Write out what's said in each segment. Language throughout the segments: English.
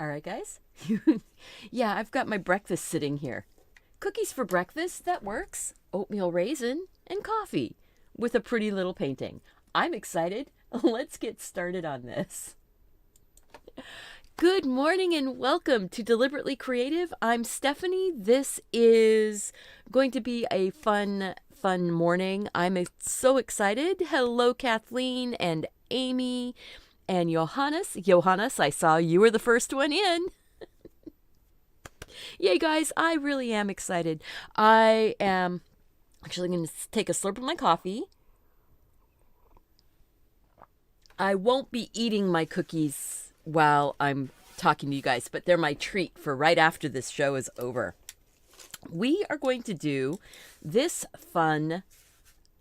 All right, guys. Yeah, I've got my breakfast sitting here. Cookies for breakfast, that works. Oatmeal raisin and coffee with a pretty little painting. I'm excited. Let's get started on this. Good morning and welcome to Deliberately Creative. I'm Stephanie. This is going to be a fun morning. I'm so excited. Hello, Kathleen and Amy and Johannes. Johannes, I saw you were the first one in. Yay, guys, I really am excited. I am actually going to take a slurp of my coffee. I won't be eating my cookies while I'm talking to you guys, but they're my treat for right after this show is over. We are going to do this fun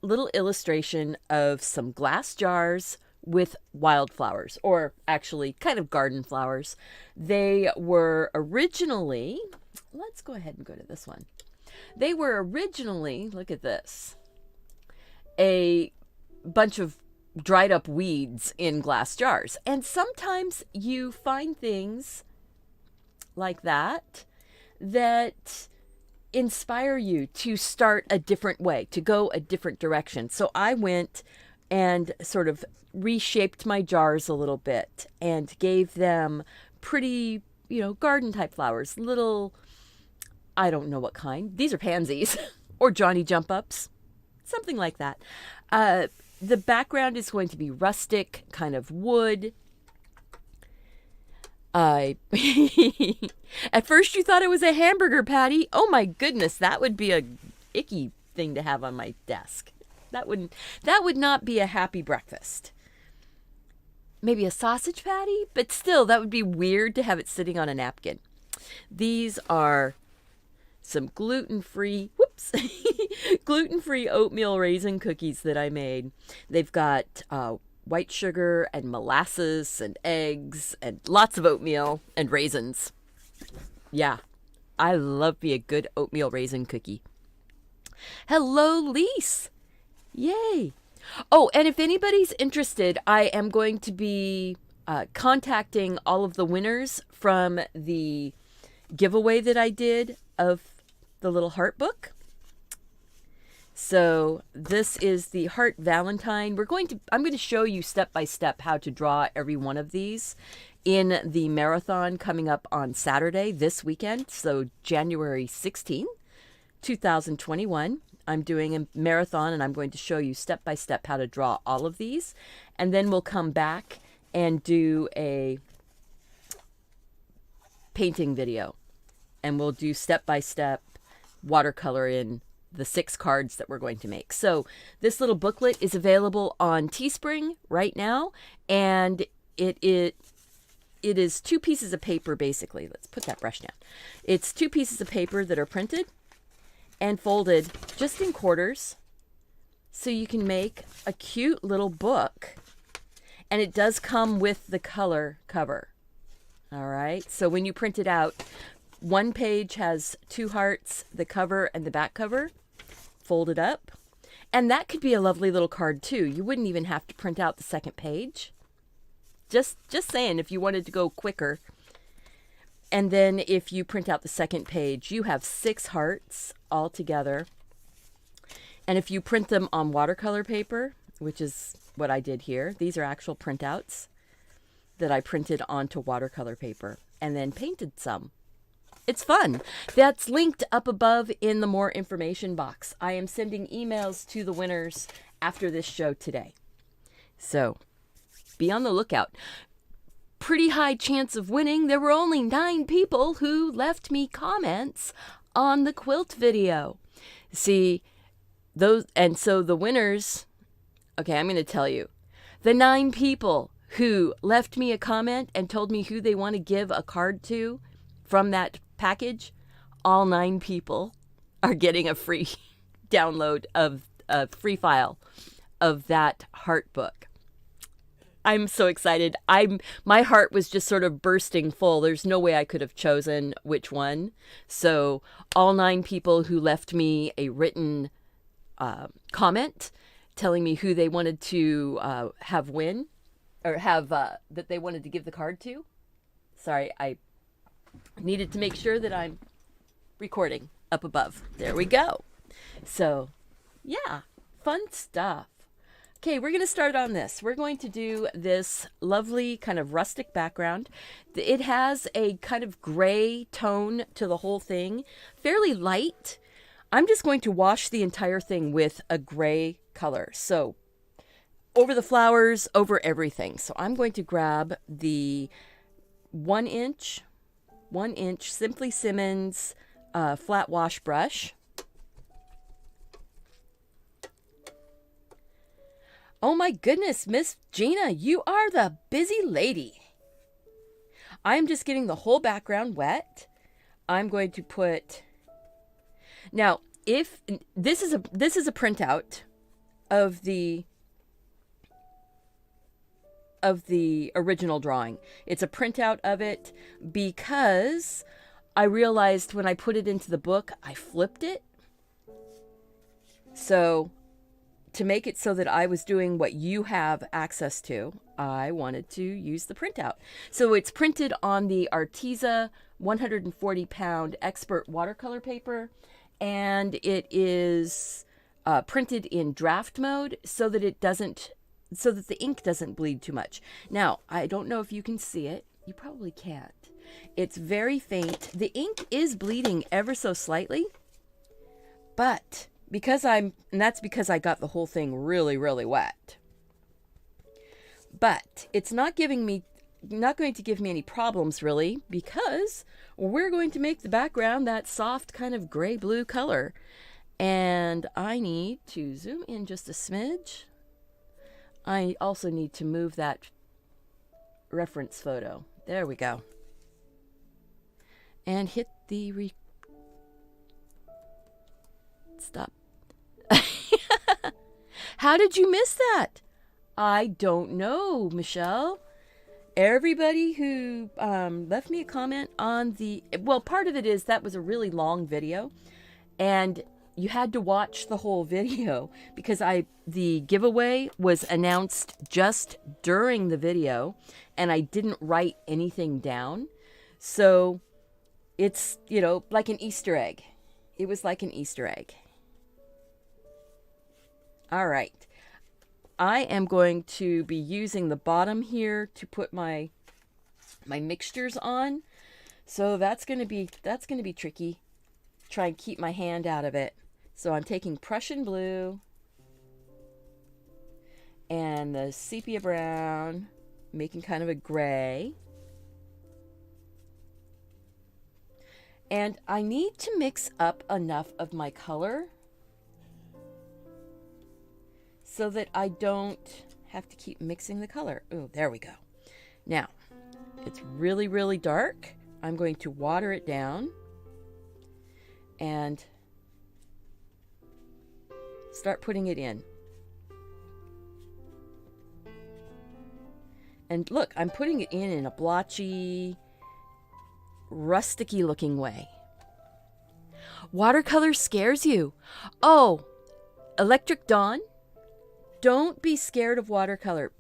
little illustration of some glass jars with wildflowers, or actually kind of garden flowers. They were originally, let's go ahead and go to this one. They were originally, look at this, a bunch of dried up weeds in glass jars. And sometimes you find things like that inspire you to start a different way, to go a different direction. So I went and sort of reshaped my jars a little bit and gave them pretty, garden type flowers, little, I don't know what kind. These are pansies or Johnny jump ups, something like that. The background is going to be rustic, kind of wood. At first you thought it was a hamburger patty. Oh my goodness, that would be a icky thing to have on my desk. That would not be a happy breakfast. Maybe a sausage patty, but still that would be weird to have it sitting on a napkin. These are some gluten-free oatmeal raisin cookies that I made. They've got white sugar and molasses and eggs and lots of oatmeal and raisins. Yeah, I love me a good oatmeal raisin cookie. Hello, Lise. Yay. Oh, and if anybody's interested, I am going to be contacting all of the winners from the giveaway that I did of the little heart book. So this is the Heart Valentine. I'm going to show you step by step how to draw every one of these in the marathon coming up on Saturday this weekend. So January 16th, 2021. I'm doing a marathon and I'm going to show you step by step how to draw all of these. And then we'll come back and do a painting video. And we'll do step by step watercolor in the 6 cards that we're going to make. So this little booklet is available on Teespring right now, and it is 2 pieces of paper basically. Let's put that brush down. It's 2 pieces of paper that are printed and folded just in quarters, so you can make a cute little book. And it does come with the color cover. All right, so when you print it out, one page has 2 hearts, the cover and the back cover, folded up. And that could be a lovely little card too. You wouldn't even have to print out the second page. Just saying, if you wanted to go quicker. And then if you print out the second page, you have 6 hearts all together. And if you print them on watercolor paper, which is what I did here, these are actual printouts that I printed onto watercolor paper and then painted some. It's fun. That's linked up above in the more information box. I am sending emails to the winners after this show today. So be on the lookout. Pretty high chance of winning. There were only 9 people who left me comments on the quilt video. See, so the winners, okay, I'm going to tell you. The 9 people who left me a comment and told me who they want to give a card to from that package, all 9 people are getting a free download of a free file of that heart book. I'm so excited. My heart was just sort of bursting full. There's no way I could have chosen which one. So all 9 people who left me a written comment telling me who they wanted to have win, or have that they wanted to give the card to. Sorry, I Needed to make sure that I'm recording up above. There we go. So, yeah, fun stuff. Okay, we're going to start on this. We're going to do this lovely kind of rustic background. It has a kind of gray tone to the whole thing, fairly light. I'm just going to wash the entire thing with a gray color. So, over the flowers, over everything. So, I'm going to grab the 1 inch Simply Simmons flat wash brush. Oh my goodness, Miss Gina, you are the busy lady. I'm just getting the whole background wet. I'm going to put... Now, if this is a printout of the original drawing. It's a printout of it because I realized when I put it into the book, I flipped it. So to make it so that I was doing what you have access to, I wanted to use the printout. So it's printed on the Arteza 140-pound expert watercolor paper, and it is printed in draft mode so that the ink doesn't bleed too much. Now, I don't know if you can see it. You probably can't. It's very faint. The ink is bleeding ever so slightly, but that's because I got the whole thing really, really wet. But it's not going to give me any problems really, because we're going to make the background that soft kind of gray blue color. And I need to zoom in just a smidge. I also need to move that reference photo. There we go. And hit the stop. How did you miss that? I don't know, Michelle. Everybody who left me a comment on part of it is that was a really long video, and you had to watch the whole video because the giveaway was announced just during the video, and I didn't write anything down. So it's, like an Easter egg. It was like an Easter egg. All right. I am going to be using the bottom here to put my mixtures on. So that's going to be tricky. Try and keep my hand out of it. So I'm taking Prussian blue and the sepia brown, making kind of a gray. And I need to mix up enough of my color so that I don't have to keep mixing the color. Oh, there we go. Now, it's really, really dark. I'm going to water it down and start putting it in. And look, I'm putting it in a blotchy, rusticy looking way. Watercolor scares you. Oh, Electric Dawn, don't be scared of watercolor.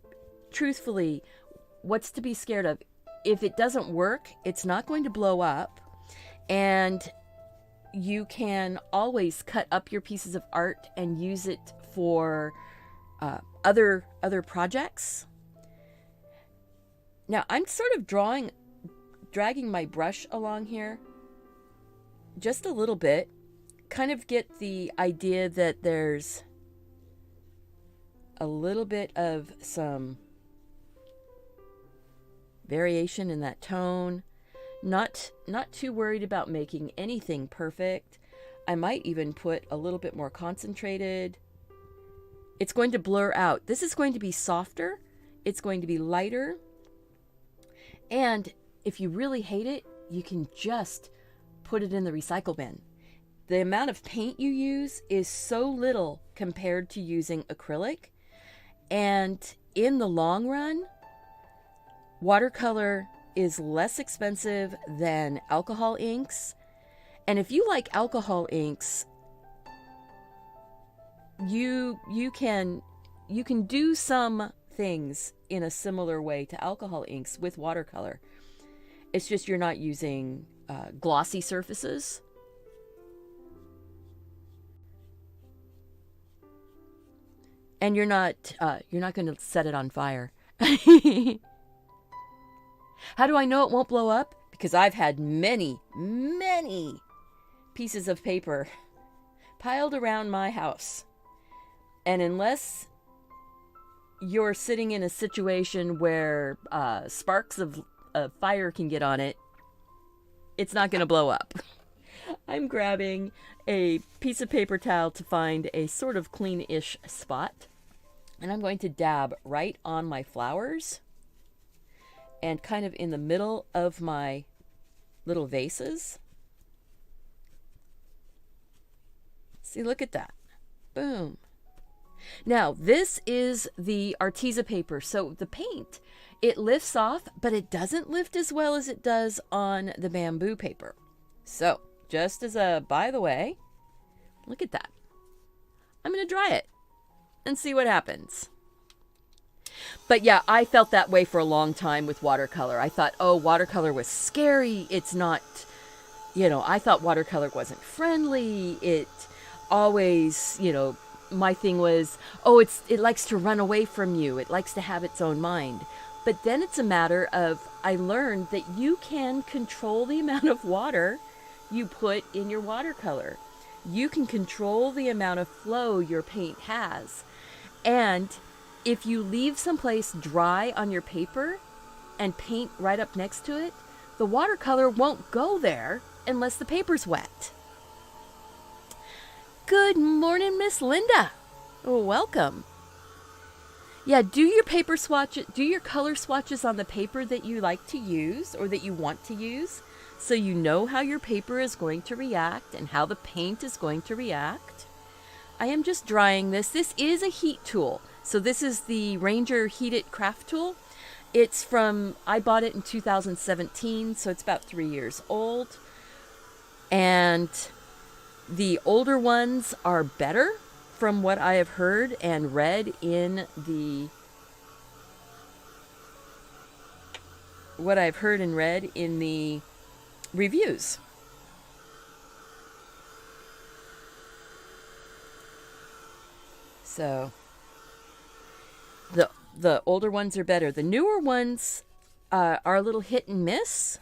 Truthfully, what's to be scared of? If it doesn't work, it's not going to blow up, and you can always cut up your pieces of art and use it for other projects. Now, I'm sort of dragging my brush along here just a little bit, kind of get the idea that there's a little bit of some variation in that tone. Not too worried about making anything perfect. I might even put a little bit more concentrated. It's going to blur out. This is going to be softer. It's going to be lighter. And if you really hate it, you can just put it in the recycle bin. The amount of paint you use is so little compared to using acrylic. And in the long run, watercolor is less expensive than alcohol inks. And if you like alcohol inks, you can do some things in a similar way to alcohol inks with watercolor. It's just you're not using glossy surfaces. And you're not going to set it on fire. How do I know it won't blow up? Because I've had many, many pieces of paper piled around my house. And unless you're sitting in a situation where sparks of fire can get on it, it's not going to blow up. I'm grabbing a piece of paper towel to find a sort of clean-ish spot. And I'm going to dab right on my flowers and kind of in the middle of my little vases. See, look at that. Boom. Now, this is the Arteza paper. So the paint, it lifts off, but it doesn't lift as well as it does on the bamboo paper. So, just as a by the way, look at that. I'm going to dry it and see what happens. But yeah, I felt that way for a long time with watercolor. I thought, oh, watercolor was scary. It's not, I thought watercolor wasn't friendly. It always, my thing was, oh, it likes to run away from you. It likes to have its own mind. But then it's a matter of, I learned that you can control the amount of water you put in your watercolor. You can control the amount of flow your paint has. And if you leave someplace dry on your paper and paint right up next to it, the watercolor won't go there unless the paper's wet. Good morning, Miss Linda. Welcome. Yeah, do your paper swatch, do your color swatches on the paper that you like to use or that you want to use, so you know how your paper is going to react and how the paint is going to react. I am just drying this. This is a heat tool. So this is the Ranger Heated Craft Tool. It's I bought it in 2017, so it's about 3 years old. And the older ones are better from what I have heard and read in the reviews. So the older ones are better. The newer ones are a little hit and miss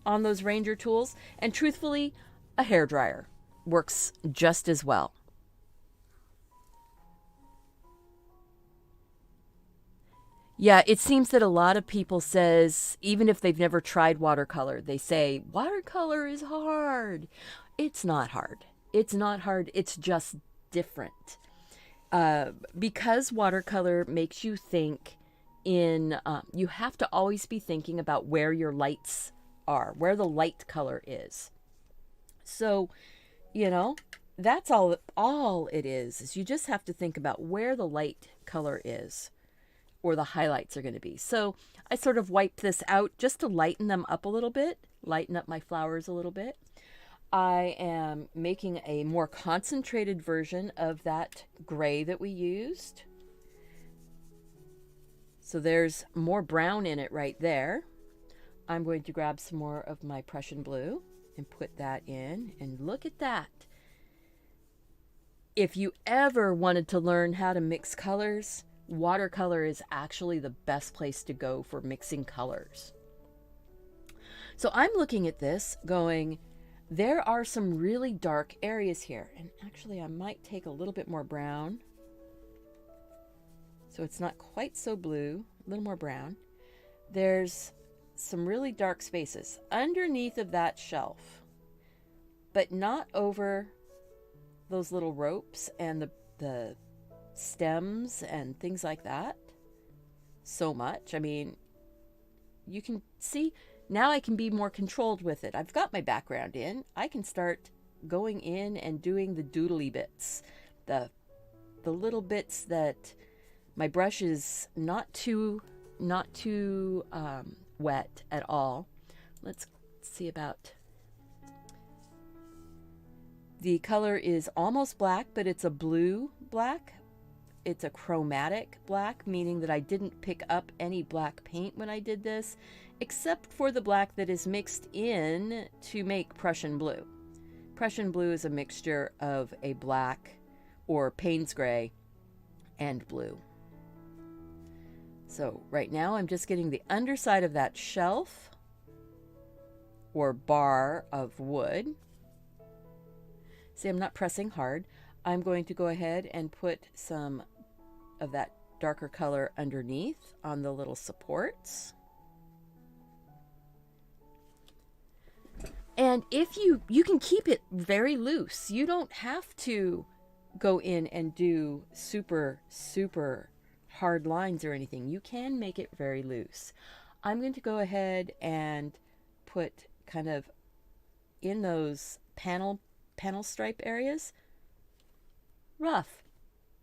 on those Ranger tools. And truthfully, a hairdryer works just as well. Yeah, it seems that a lot of people says, even if they've never tried watercolor, they say, watercolor is hard. It's not hard. It's not hard. It's just different. Because watercolor makes you think you have to always be thinking about where your lights are, where the light color is. So, that's all it is you just have to think about where the light color is or the highlights are going to be. So I sort of wiped this out just to lighten them up a little bit, lighten up my flowers a little bit. I am making a more concentrated version of that gray that we used. So there's more brown in it right there. I'm going to grab some more of my Prussian blue and put that in, and look at that. If you ever wanted to learn how to mix colors, watercolor is actually the best place to go for mixing colors. So I'm looking at this going, there are some really dark areas here. And actually I might take a little bit more brown. So it's not quite so blue, a little more brown. There's some really dark spaces underneath of that shelf, but not over those little ropes and the stems and things like that so much. I mean, you can see now I can be more controlled with it. I've got my background in. I can start going in and doing the doodly bits, the little bits that my brush is not too wet at all. Let's see about. The color is almost black, but it's a blue black. It's a chromatic black, meaning that I didn't pick up any black paint when I did this. except for the black that is mixed in to make Prussian blue. Prussian blue is a mixture of a black or Payne's gray and blue. So right now I'm just getting the underside of that shelf or bar of wood. See, I'm not pressing hard. I'm going to go ahead and put some of that darker color underneath on the little supports. And if you can keep it very loose. You don't have to go in and do super hard lines or anything. You can make it very loose. I'm going to go ahead and put kind of in those panel stripe areas rough.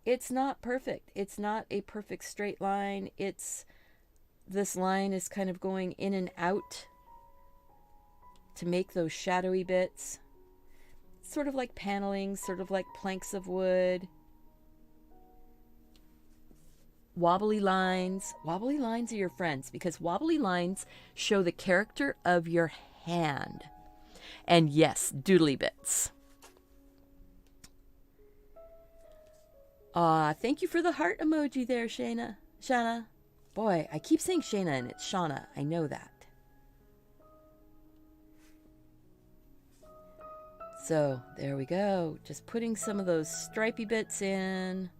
It's not perfect. It's not a perfect straight line. This line is kind of going in and out to make those shadowy bits. Sort of like paneling, sort of like planks of wood. Wobbly lines. Wobbly lines are your friends because wobbly lines show the character of your hand. And yes, doodly bits. Thank you for the heart emoji there, Shana. Boy, I keep saying Shana and it's Shauna. I know that. So there we go. Just putting some of those stripy bits in.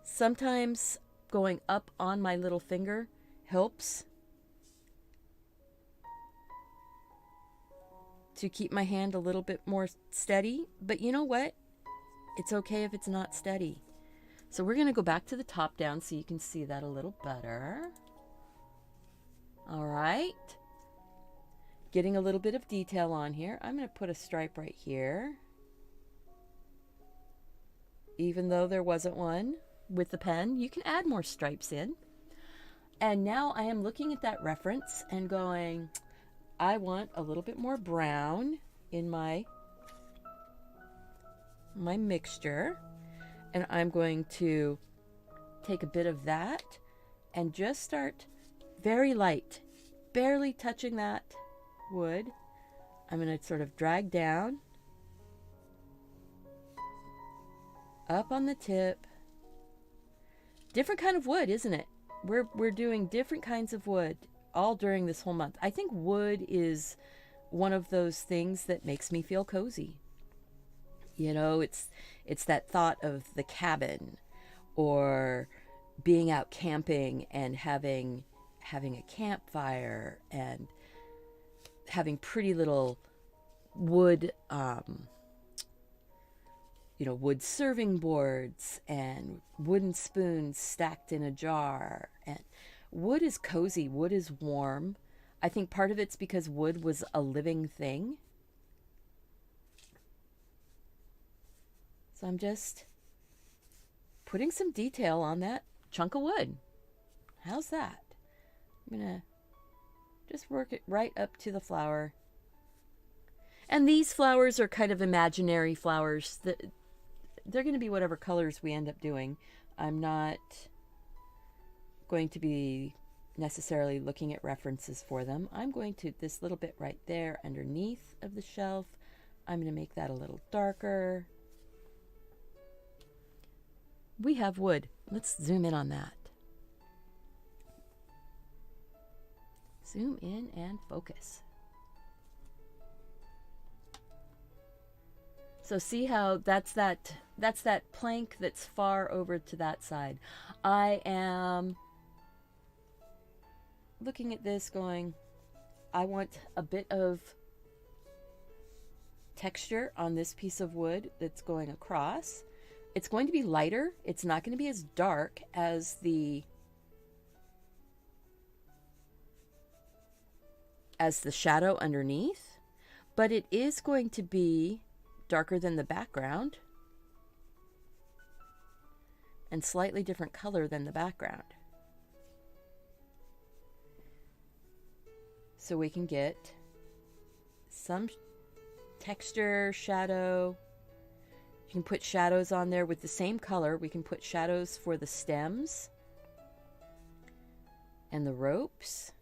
Sometimes going up on my little finger helps to keep my hand a little bit more steady. But you know what? It's okay if it's not steady. So we're going to go back to the top down so you can see that a little better. All right. Getting a little bit of detail on here. I'm going to put a stripe right here. Even though there wasn't one with the pen, you can add more stripes in. And now I am looking at that reference and going, I want a little bit more brown in my mixture. And I'm going to take a bit of that and just start very light, barely touching that wood. I'm going to sort of drag down up on the tip. Different kind of wood, isn't it? We're doing different kinds of wood all during this whole month. I think wood is one of those things that makes me feel cozy. You know, it's that thought of the cabin or being out camping and having a campfire and having pretty little wood, wood serving boards and wooden spoons stacked in a jar. And wood is cozy. Wood is warm. I think part of it's because wood was a living thing. So I'm just putting some detail on that chunk of wood. How's that? I'm going to just work it right up to the flower. And these flowers are kind of imaginary flowers. They're going to be whatever colors we end up doing. I'm not going to be necessarily looking at references for them. I'm going to, this little bit right there underneath of the shelf, I'm going to make that a little darker. We have wood. Let's zoom in on that. Zoom in and focus. So see how that's that plank that's far over to that side. I am looking at this going, I want a bit of texture on this piece of wood that's going across. It's going to be lighter. It's not going to be as dark as the shadow underneath, but it is going to be darker than the background and slightly different color than the background. So we can get some texture, shadow. You can put shadows on there with the same color. We can put shadows for the stems and the ropes.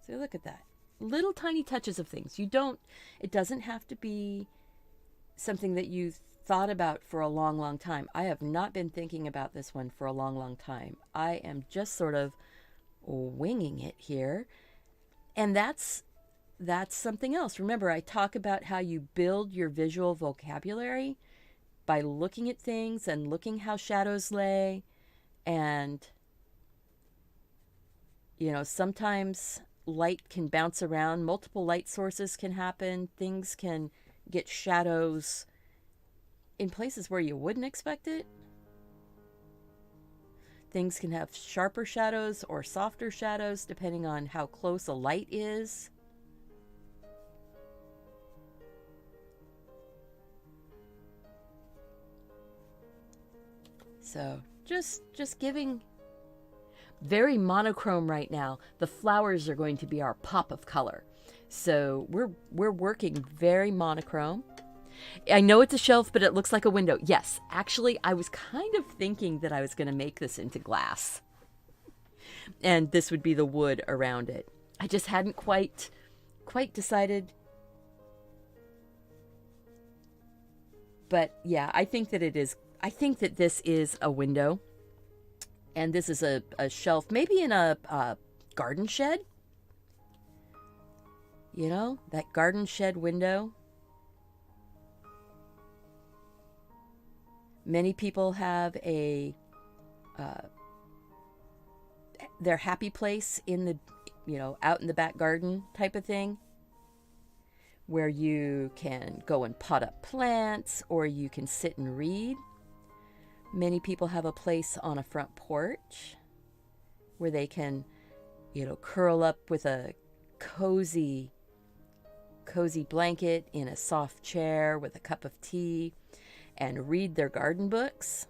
So look at that. Little tiny touches of things. It doesn't have to be something that you thought about for a long, long time. I have not been thinking about this one for a long, long time. I am just sort of winging it here. And that's something else. Remember, I talk about how you build your visual vocabulary by looking at things and looking how shadows lay. And, sometimes light can bounce around. Multiple light sources can happen. Things can get shadows in places where you wouldn't expect it. Things can have sharper shadows or softer shadows depending on how close a light is. So just giving very monochrome right now. The flowers are going to be our pop of color. So we're working very monochrome. I know it's a shelf, but it looks like a window. Yes, actually, I was kind of thinking that I was going to make this into glass. And this would be the wood around it. I just hadn't quite decided. But yeah, I think that this is a window. And this is a shelf, maybe in a garden shed. That garden shed window. Many people have their happy place in the, out in the back garden type of thing, where you can go and pot up plants or you can sit and read. Many people have a place on a front porch where they can, curl up with a cozy blanket in a soft chair with a cup of tea and read their garden books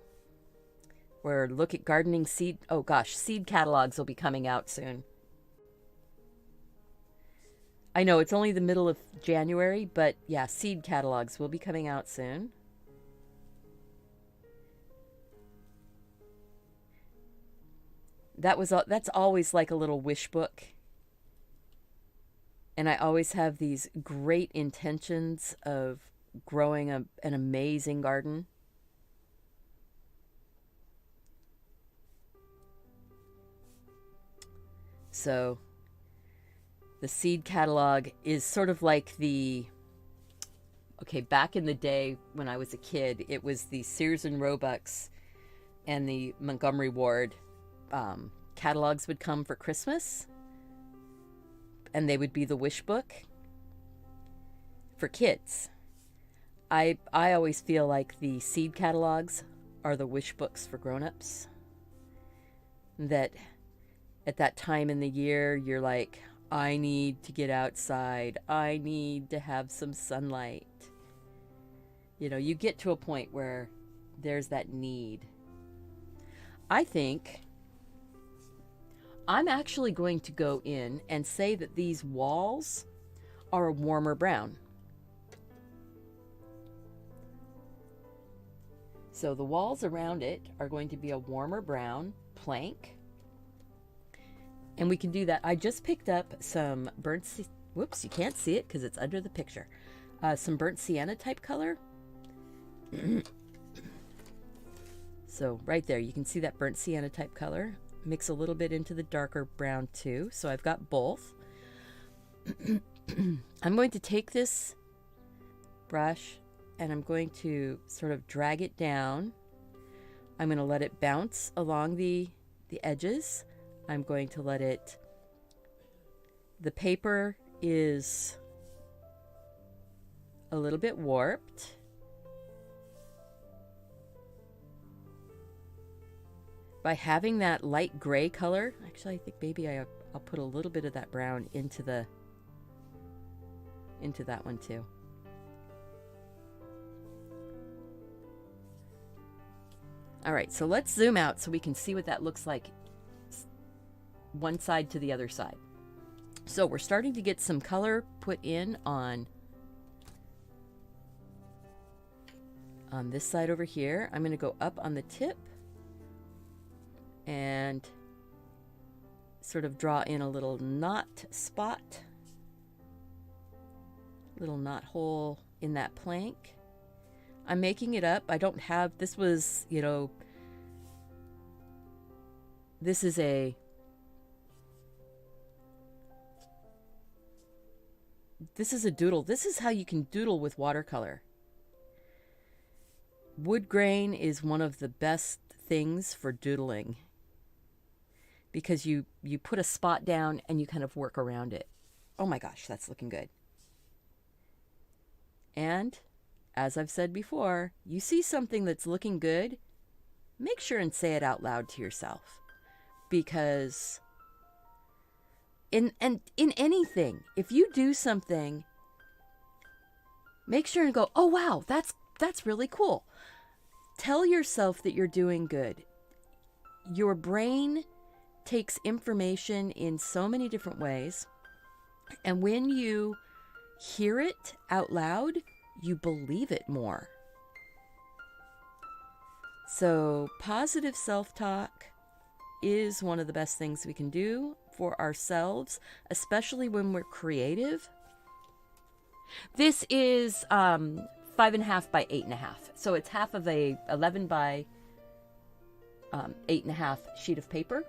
or look at gardening seed. Oh gosh, seed catalogs will be coming out soon. I know it's only the middle of January, but yeah, seed catalogs will be coming out soon. That's always like a little wish book. And I always have these great intentions of growing an amazing garden. So the seed catalog is sort of like back in the day when I was a kid, it was the Sears and Roebuck's and the Montgomery Ward catalogs would come for Christmas, and they would be the wish book for kids. I always feel like the seed catalogs are the wish books for grown-ups. That at that time in the year, you're like, I need to get outside. I need to have some sunlight. You get to a point where there's that need. I think I'm actually going to go in and say that these walls are a warmer brown. So the walls around it are going to be a warmer brown plank. And we can do that. I just picked up some whoops, you can't see it because it's under the picture. Some burnt sienna type color. So right there, you can see that burnt sienna type color. Mix a little bit into the darker brown too. So I've got both. I'm going to take this brush and I'm going to sort of drag it down. I'm going to let it bounce along the edges. I'm going to let it, the paper is a little bit warped. By having that light gray color, actually I think maybe I'll put a little bit of that brown into that one too. All right, so let's zoom out so we can see what that looks like one side to the other side. So we're starting to get some color put in on this side over here. I'm going to go up on the tip and sort of draw in a little knot spot, little knot hole in that plank. I'm making it up. I don't have, this was, you know, this is a doodle. This is how you can doodle with watercolor. Wood grain is one of the best things for doodling because you put a spot down and you kind of work around it. Oh my gosh, that's looking good. And as I've said before, you see something that's looking good, make sure and say it out loud to yourself. Because in anything, if you do something, make sure and go, oh wow, that's really cool. Tell yourself that you're doing good. Your brain takes information in so many different ways, and when you hear it out loud, you believe it more. So positive self-talk is one of the best things we can do for ourselves, especially when we're creative. This is 5.5 by 8.5, so it's half of a 11 by 8.5 sheet of paper.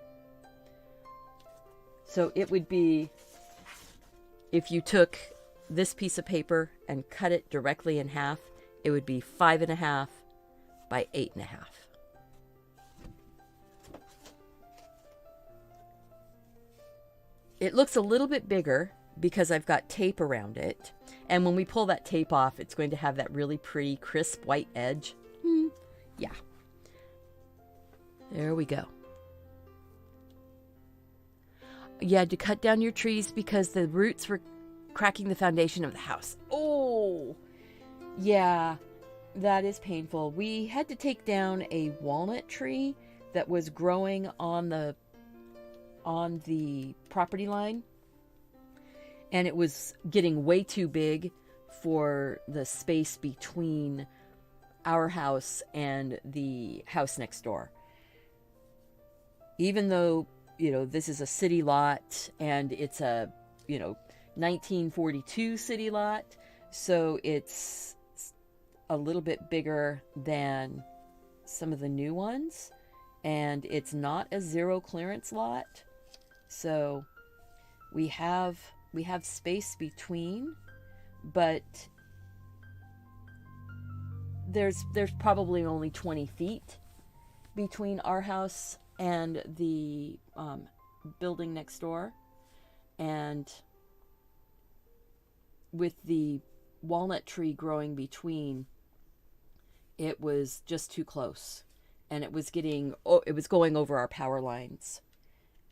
So it would be, if you took this piece of paper and cut it directly in half, it would be 5.5 by 8.5. It looks a little bit bigger because I've got tape around it. And when we pull that tape off, it's going to have that really pretty, crisp white edge. Yeah. There we go. You had to cut down your trees because the roots were cracking the foundation of the house. Oh, yeah, that is painful. We had to take down a walnut tree that was growing on the property line, and it was getting way too big for the space between our house and the house next door. Even though, you know, this is a city lot and it's a, you know, 1942 city lot, so it's a little bit bigger than some of the new ones, and it's not a zero clearance lot, so we have space between, but there's probably only 20 feet between our house and the building next door, and with the walnut tree growing between, it was just too close, and it was going over our power lines,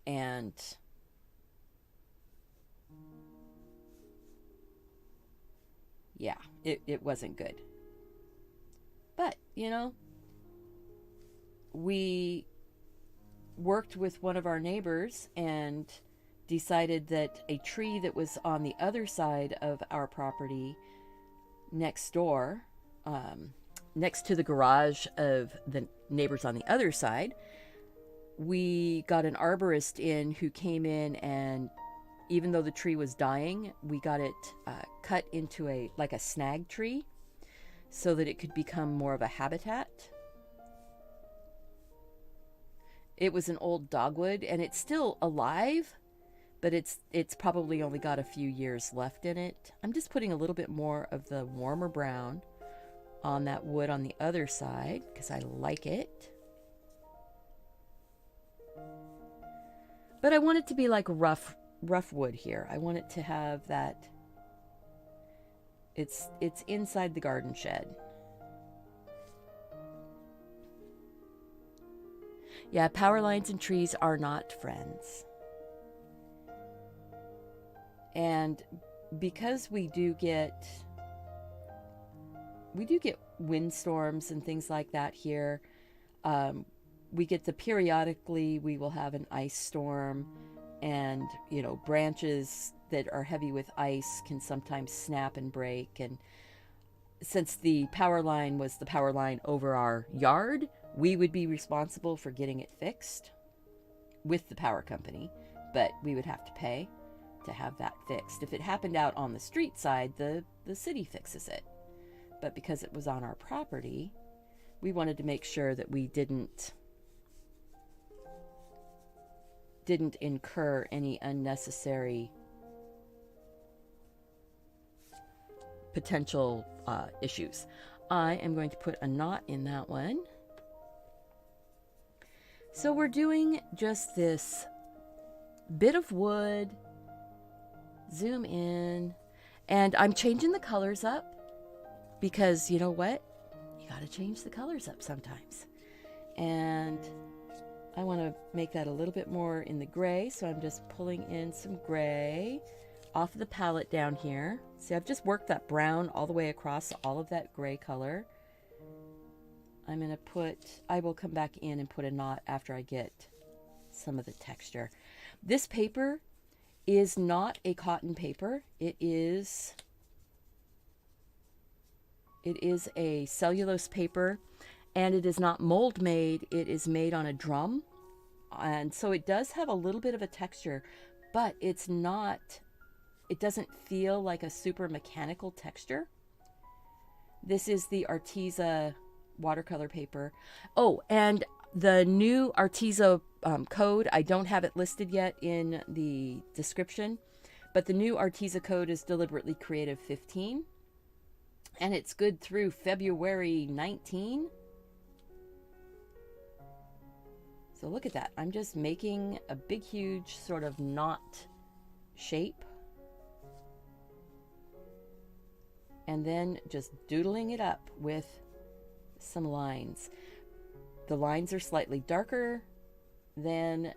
and yeah, it wasn't good. But, you know, we worked with one of our neighbors and decided that a tree that was on the other side of our property next door, next to the garage of the neighbors on the other side, we got an arborist in who came in, and even though the tree was dying, we got it cut into a snag tree so that it could become more of a habitat. It was an old dogwood, and it's still alive, but it's probably only got a few years left in it. I'm just putting a little bit more of the warmer brown on that wood on the other side because I like it. But I want it to be like rough wood here. I want it to have that. It's inside the garden shed. Yeah, power lines and trees are not friends. And because we do get windstorms and things like that here, we get periodically we will have an ice storm, and, you know, branches that are heavy with ice can sometimes snap and break. And since the power line was the power line over our yard, we would be responsible for getting it fixed with the power company. but we would have to pay to have that fixed. If it happened out on the street side, the city fixes it. But because it was on our property, we wanted to make sure that we didn't incur any unnecessary potential issues. I am going to put a knot in that one. So we're doing just this bit of wood, zoom in, and I'm changing the colors up because you know what? You got to change the colors up sometimes. And I want to make that a little bit more in the gray, so I'm just pulling in some gray off of the palette down here. See, I've just worked that brown all the way across all of that gray color. I will come back in and put a knot after I get some of the texture. This paper is not a cotton paper. It is a cellulose paper, and it is not mold made. It is made on a drum. And so it does have a little bit of a texture, but it doesn't feel like a super mechanical texture. This is the Arteza watercolor paper. Oh, and the new Arteza code, I don't have it listed yet in the description, but the new Arteza code is Deliberately Creative 15, and it's good through February 19. So look at that. I'm just making a big, huge sort of knot shape. And then just doodling it up with some lines. The lines are slightly darker than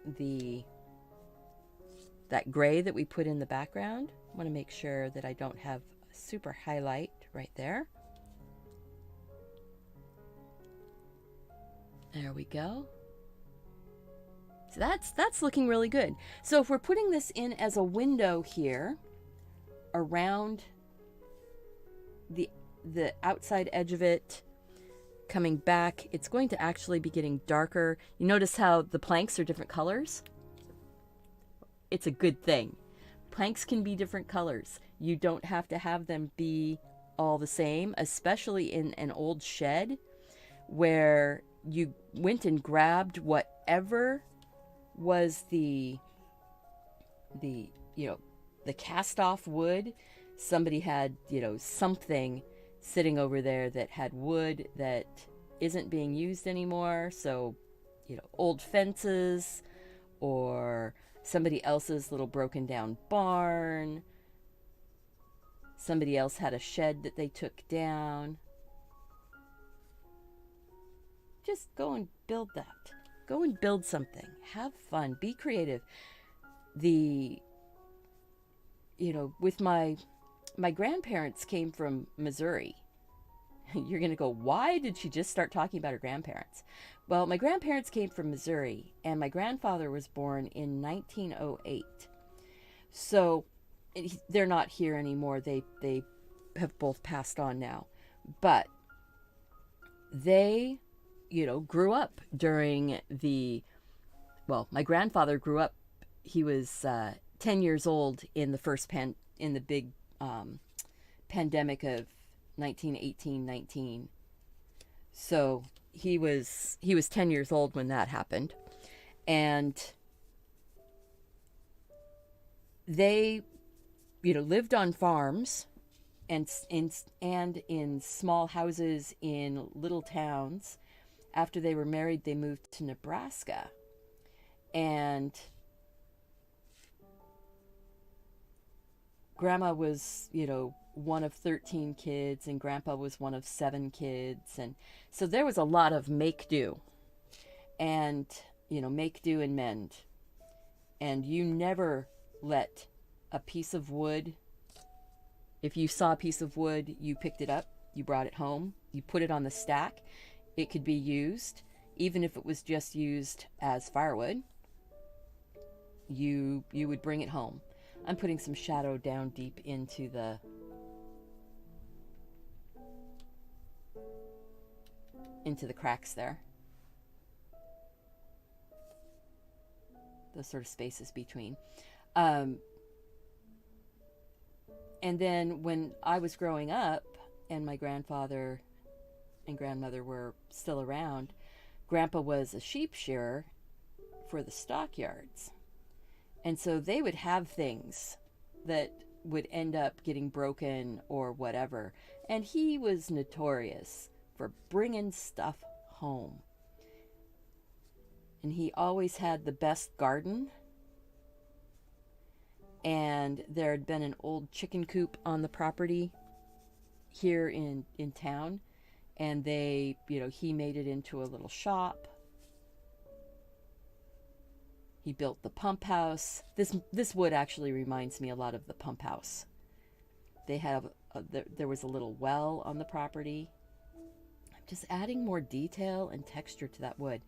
that gray that we put in the background. I want to make sure that I don't have a super highlight right there. There we go. So that's looking really good. So if we're putting this in as a window here around the outside edge of it, coming back, it's going to actually be getting darker. You notice how the planks are different colors? It's a good thing. Planks can be different colors. You don't have to have them be all the same, especially in an old shed where you went and grabbed whatever was the cast off wood. Somebody had, something sitting over there that had wood that isn't being used anymore. So, old fences, or somebody else's little broken down barn. Somebody else had a shed that they took down. Just go and build that. Go and build something. Have fun. Be creative. With my grandparents came from Missouri. You're going to go, why did she just start talking about her grandparents? Well, my grandparents came from Missouri, and my grandfather was born in 1908. So they're not here anymore. They have both passed on now. But they, grew up during my grandfather grew up, he was 10 years old in the big pandemic of 1918-19. So he was 10 years old when that happened. And they, lived on farms and in small houses in little towns. After they were married, they moved to Nebraska. And Grandma was, one of 13 kids, and Grandpa was one of 7 kids. And so there was a lot of make do and, make do and mend. And you never let a piece of wood, if you saw a piece of wood, you picked it up, you brought it home, you put it on the stack. It could be used, even if it was just used as firewood. You would bring it home. I'm putting some shadow down deep into the cracks there. those sort of spaces between. And then when I was growing up and my grandfather and grandmother were still around, Grandpa was a sheep shearer for the stockyards. And so they would have things that would end up getting broken or whatever. And he was notorious for bringing stuff home. And he always had the best garden. And there had been an old chicken coop on the property here in town. And they, he made it into a little shop. He built the pump house. This wood actually reminds me a lot of the pump house. They have, there was a little well on the property. I'm just adding more detail and texture to that wood.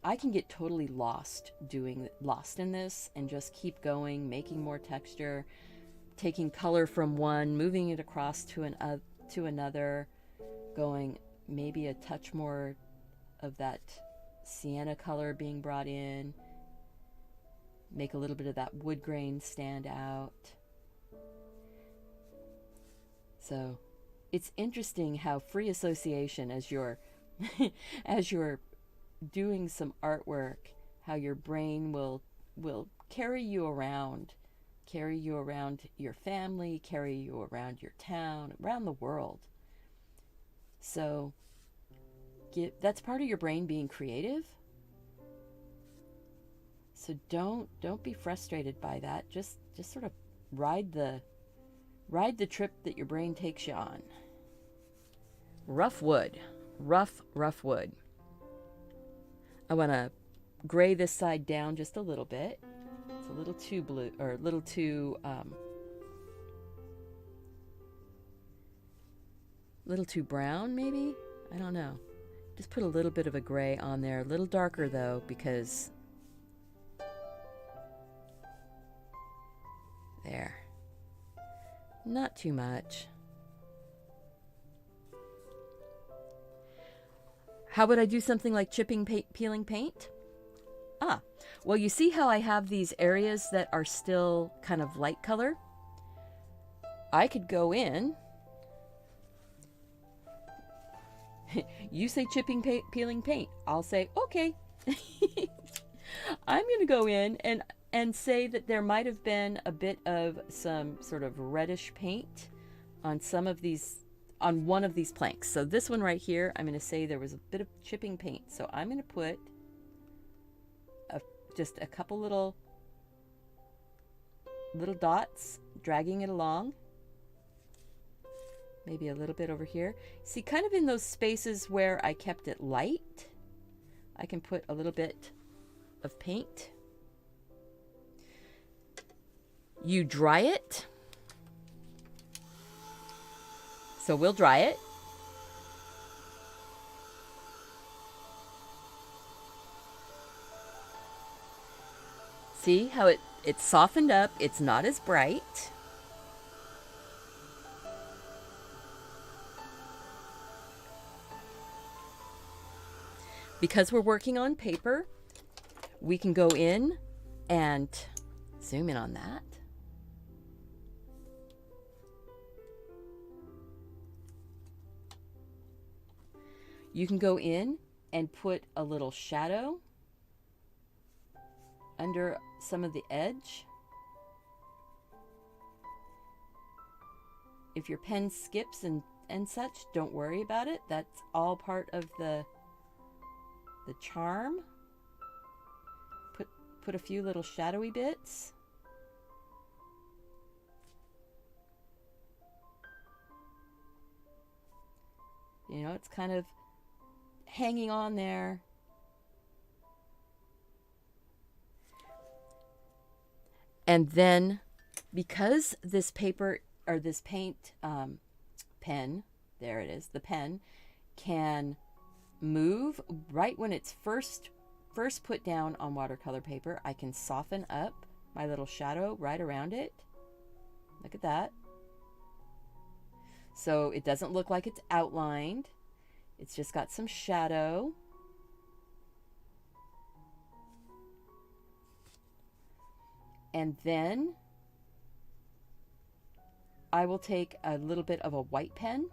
I can get totally lost in this and just keep going, making more texture, taking color from one, moving it across to another, going maybe a touch more of that sienna color being brought in, make a little bit of that wood grain stand out. So it's interesting how free association, as you're doing some artwork, how your brain will carry you around your family, carry you around your town, around the world. So that's part of your brain being creative. So don't be frustrated by that. Just sort of ride the trip that your brain takes you on. Rough wood. Rough wood. I want to gray this side down just a little bit. It's a little too blue, or a little too brown maybe? I don't know. Just put a little bit of a gray on there. A little darker though, because there. Not too much. How would I do something like peeling paint? Well, you see how I have these areas that are still kind of light color? I could go in. You say peeling paint. I'll say, okay. I'm going to go in and say that there might have been a bit of some sort of reddish paint on on one of these planks. So this one right here, I'm going to say there was a bit of chipping paint. So I'm going to put just a couple little dots, dragging it along. Maybe a little bit over here. See, kind of in those spaces where I kept it light, I can put a little bit of paint. You dry it. So we'll dry it. See how it's softened up. It's not as bright. Because we're working on paper, we can go in and zoom in on that. You can go in and put a little shadow under some of the edge. If your pen skips and such, don't worry about it. That's all part of the charm. Put a few little shadowy bits. It's kind of hanging on there. And then, because this paper, or this paint pen, there it is, the pen, can move right when it's first put down on watercolor paper, I can soften up my little shadow right around it. Look at that. So it doesn't look like it's outlined. It's just got some shadow. And then I will take a little bit of a white pen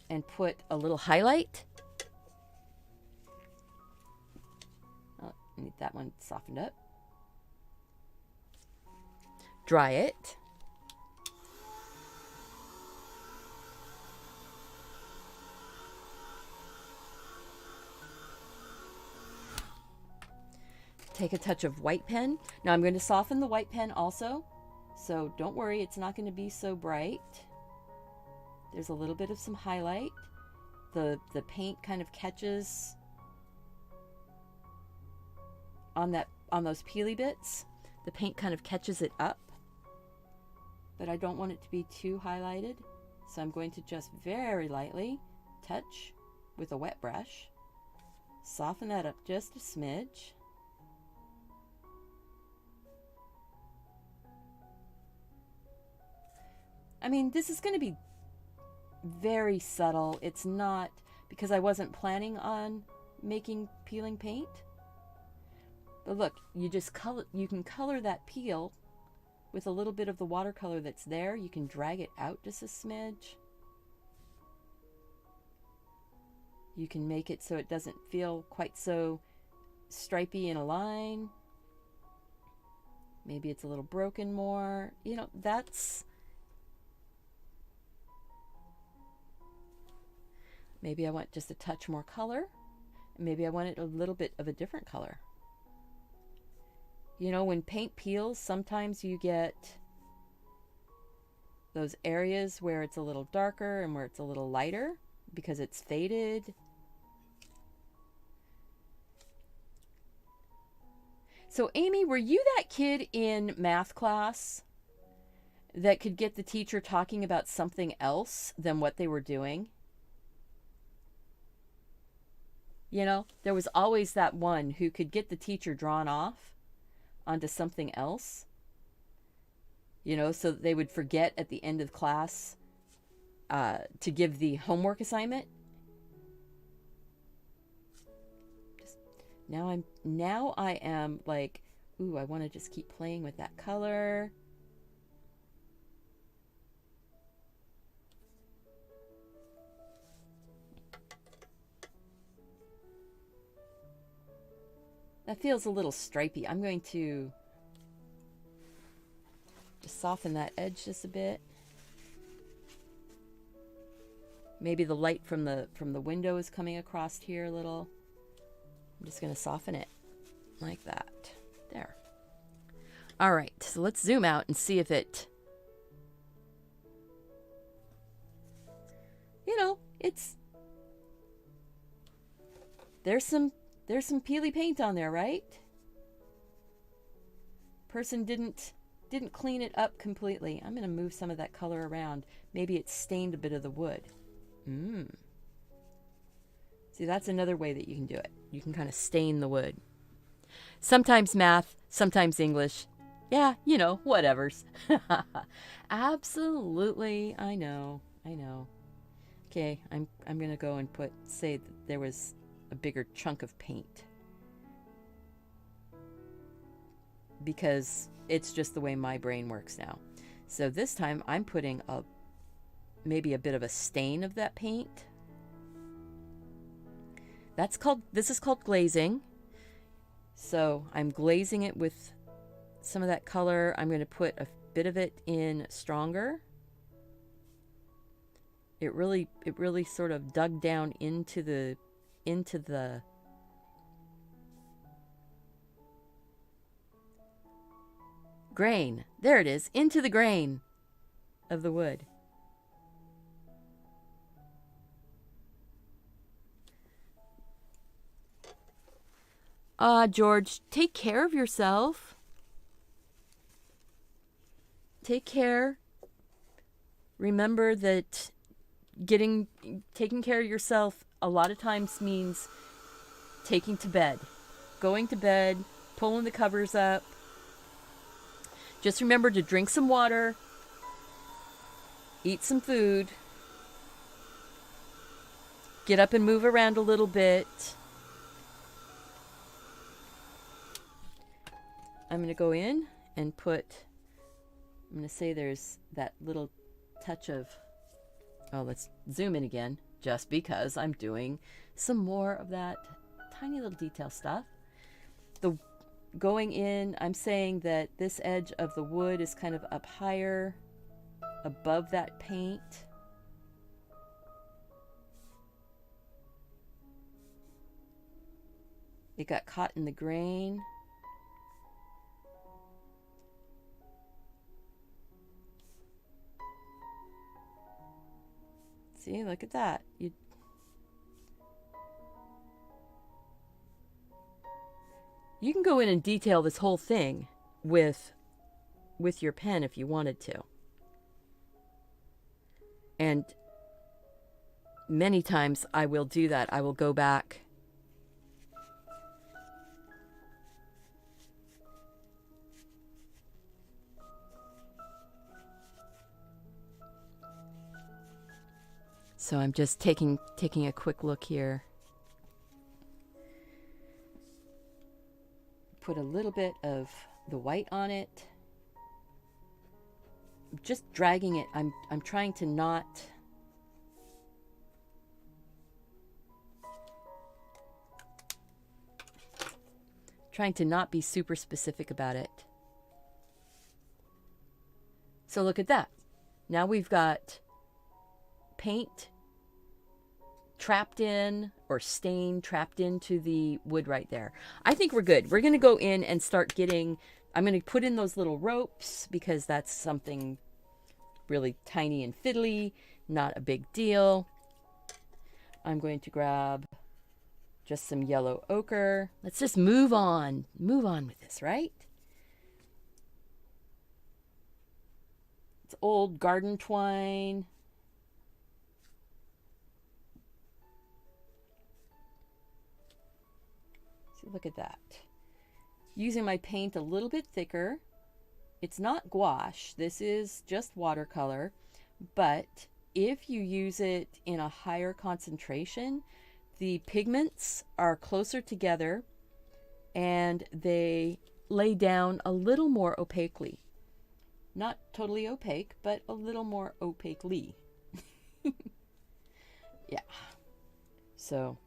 and put a little highlight. Oh, I need that one softened up. Dry it. Take a touch of white pen. Now I'm going to soften the white pen also, so don't worry, it's not going to be so bright. There's a little bit of some highlight. The paint kind of catches on those peely bits. The paint kind of catches it up, but I don't want it to be too highlighted, so I'm going to just very lightly touch with a wet brush, soften that up just a smidge. I mean, this is going to be very subtle. It's not, because I wasn't planning on making peeling paint. But look, you can color that peel with a little bit of the watercolor that's there. You can drag it out just a smidge. You can make it so it doesn't feel quite so stripy in a line. Maybe it's a little broken more. You know, maybe I want just a touch more color. Maybe I want it a little bit of a different color. You know, when paint peels, sometimes you get those areas where it's a little darker and where it's a little lighter because it's faded. So Amy, were you that kid in math class that could get the teacher talking about something else than what they were doing? You know, there was always that one who could get the teacher drawn off onto something else. You know, so that they would forget at the end of class to give the homework assignment. Now I am like, ooh, I want to just keep playing with that color. That feels a little stripy. I'm going to just soften that edge just a bit. Maybe the light from the window is coming across here a little. I'm just going to soften it like that. There. All right, so let's zoom out and see if it, you know, there's some peely paint on there, right? Person didn't clean it up completely. I'm going to move some of that color around. Maybe it stained a bit of the wood. See, that's another way that you can do it. You can kind of stain the wood. Sometimes math, sometimes English. Yeah, you know, whatevers. Absolutely, I know. Okay, I'm going to go and say that there was a bigger chunk of paint, because it's just the way my brain works now. So this time I'm putting maybe a bit of a stain of that paint. This is called glazing. So I'm glazing it with some of that color. I'm going to put a bit of it in stronger. It really sort of dug down into the grain. There it is, into the grain of the wood. George, take care of yourself. Take care. Remember that taking care of yourself a lot of times means going to bed, pulling the covers up. Just remember to drink some water, eat some food, get up and move around a little bit. I'm going to go in and put, I'm going to say there's that little touch of, oh, let's zoom in again, just because I'm doing some more of that tiny little detail stuff. The going in, I'm saying that this edge of the wood is kind of up higher above that paint. It got caught in the grain. See, look at that. You can go in and detail this whole thing with your pen if you wanted to. And many times I will do that. I will go back so I'm just taking a quick look here. Put a little bit of the white on it. Just dragging it. I'm trying to not be super specific about it. So look at that. Now we've got paint trapped in, or stain trapped into the wood right there. I think we're good. We're going to go in and start getting, I'm going to put in those little ropes because that's something really tiny and fiddly, not a big deal. I'm going to grab just some yellow ochre. Let's just move on with this, right? It's old garden twine. See, look at that. Using my paint a little bit thicker. It's not gouache. This is just watercolor. But if you use it in a higher concentration, the pigments are closer together and they lay down a little more opaquely. Not totally opaque, but a little more opaquely. Yeah. So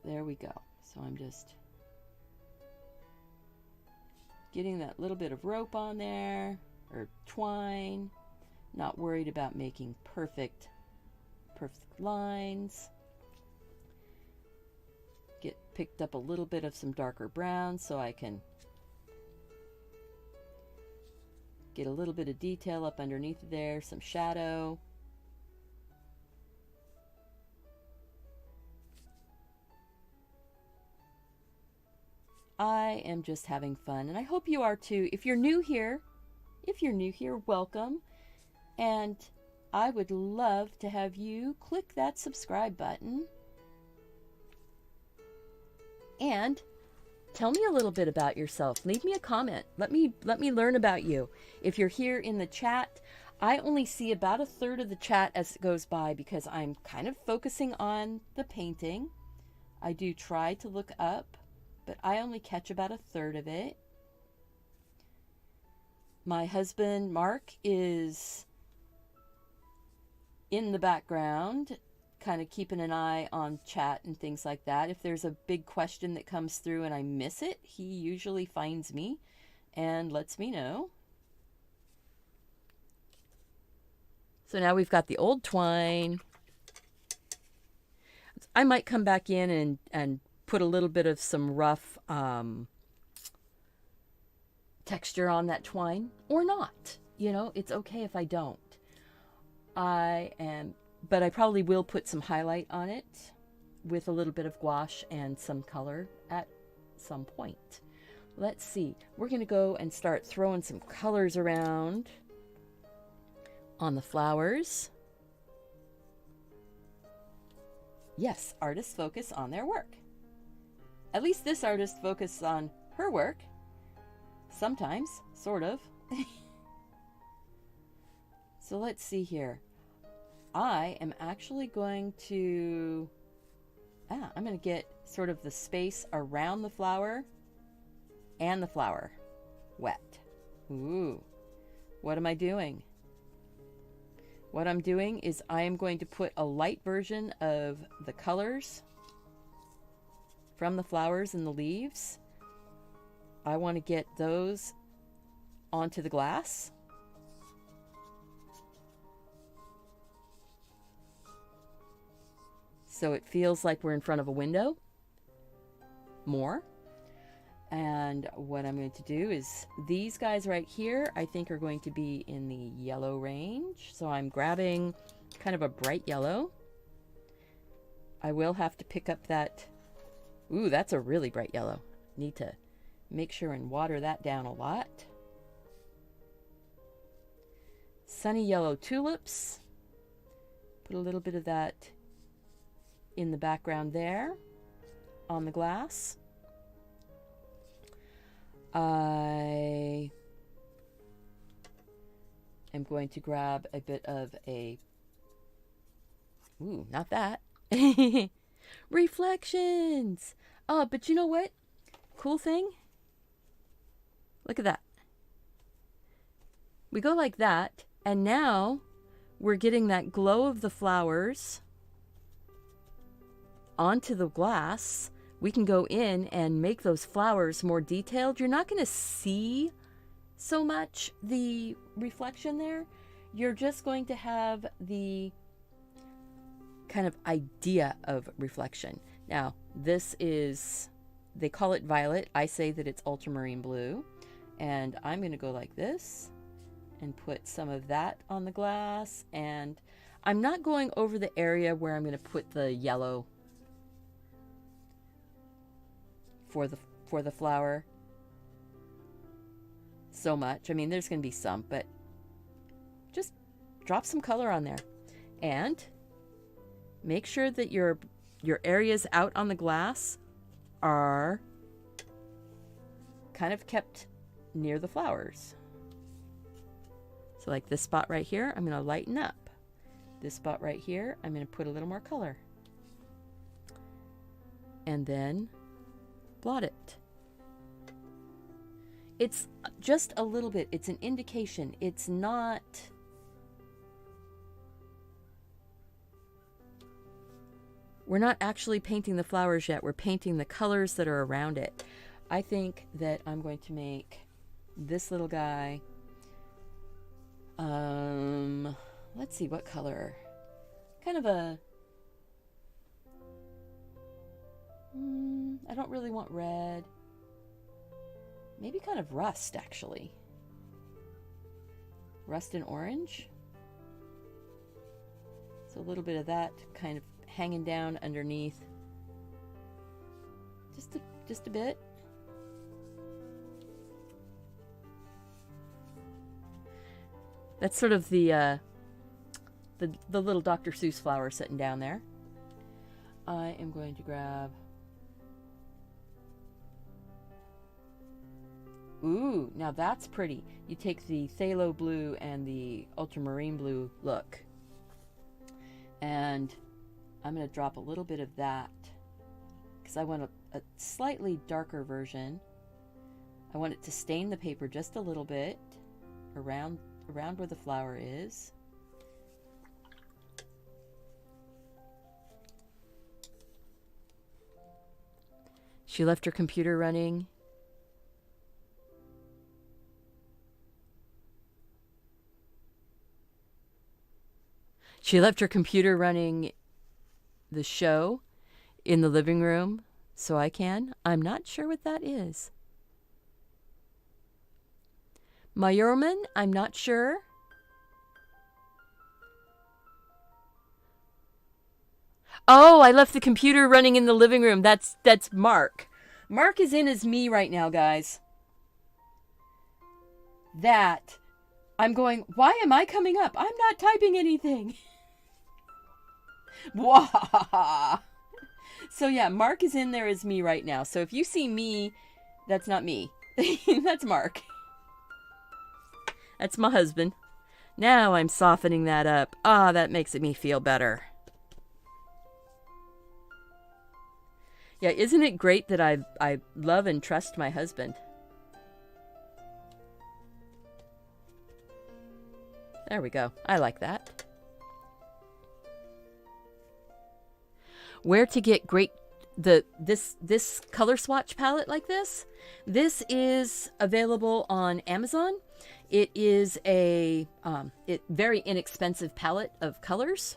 there we go. So I'm just getting that little bit of rope on there, or twine. Not worried about making perfect lines. Picked up a little bit of some darker brown so I can get a little bit of detail up underneath there, some shadow. I am just having fun, and I hope you are too. If you're new here, welcome. And I would love to have you click that subscribe button. And tell me a little bit about yourself. Leave me a comment. Let me learn about you. If you're here in the chat, I only see about a third of the chat as it goes by because I'm kind of focusing on the painting. I do try to look up, but I only catch about a third of it. My husband, Mark, is in the background, kind of keeping an eye on chat and things like that. If there's a big question that comes through and I miss it, he usually finds me and lets me know. So now we've got the old twine. I might come back in and put a little bit of some rough texture on that twine, or not. You know, it's okay if I don't. But I probably will put some highlight on it with a little bit of gouache and some color at some point. Let's see. We're going to go and start throwing some colors around on the flowers. Yes, artists focus on their work. At least this artist focuses on her work. Sometimes, sort of. So let's see here. I am actually going to I'm going to get sort of the space around the flower and the flower wet. Ooh, what am I doing? What I'm doing is I am going to put a light version of the colors from the flowers and the leaves. I want to get those onto the glass. So it feels like we're in front of a window more. And what I'm going to do is these guys right here, I think are going to be in the yellow range. So I'm grabbing kind of a bright yellow. I will have to pick up that. Ooh, that's a really bright yellow. Need to make sure and water that down a lot. Sunny yellow tulips. Put a little bit of that in the background there on the glass. I am going to grab a bit of a, ooh, not that. Reflections. Oh, but you know what? Cool thing. Look at that. We go like that, and now we're getting that glow of the flowers onto the glass. We can go in and make those flowers more detailed. You're not going to see so much the reflection there. You're just going to have the kind of idea of reflection. Now, this is, they call it violet. I say that it's ultramarine blue. And I'm going to go like this and put some of that on the glass. And I'm not going over the area where I'm going to put the yellow for the flower so much. I mean, there's going to be some, but just drop some color on there. And make sure that your areas out on the glass are kind of kept near the flowers. So like this spot right here, I'm going to lighten up. This spot right here, I'm going to put a little more color. And then blot it. It's just a little bit. It's an indication. It's not... We're not actually painting the flowers yet. We're painting the colors that are around it. I think that I'm going to make this little guy, let's see, what color? Kind of a, I don't really want red. Maybe kind of rust, actually. Rust and orange. So a little bit of that kind of hanging down underneath. Just a bit. That's sort of the little Dr. Seuss flower sitting down there. I am going to grab... Ooh, now that's pretty. You take the phthalo blue and the ultramarine blue look. And I'm going to drop a little bit of that because I want a slightly darker version. I want it to stain the paper just a little bit around where the flower is. She left her computer running. She left her computer running the show in the living room so I can. I'm not sure what that is. Mayorman, I'm not sure. Oh, I left the computer running in the living room. That's Mark. Mark is in as me right now, guys. That, I'm going, why am I coming up? I'm not typing anything. Wah! So yeah, Mark is in there as me right now. So if you see me, that's not me. That's Mark. That's my husband. Now I'm softening that up. Ah, that makes me feel better. Yeah, isn't it great that I love and trust my husband? There we go. I like that. Where to get great this color swatch palette like this? This is available on Amazon. It is a very inexpensive palette of colors.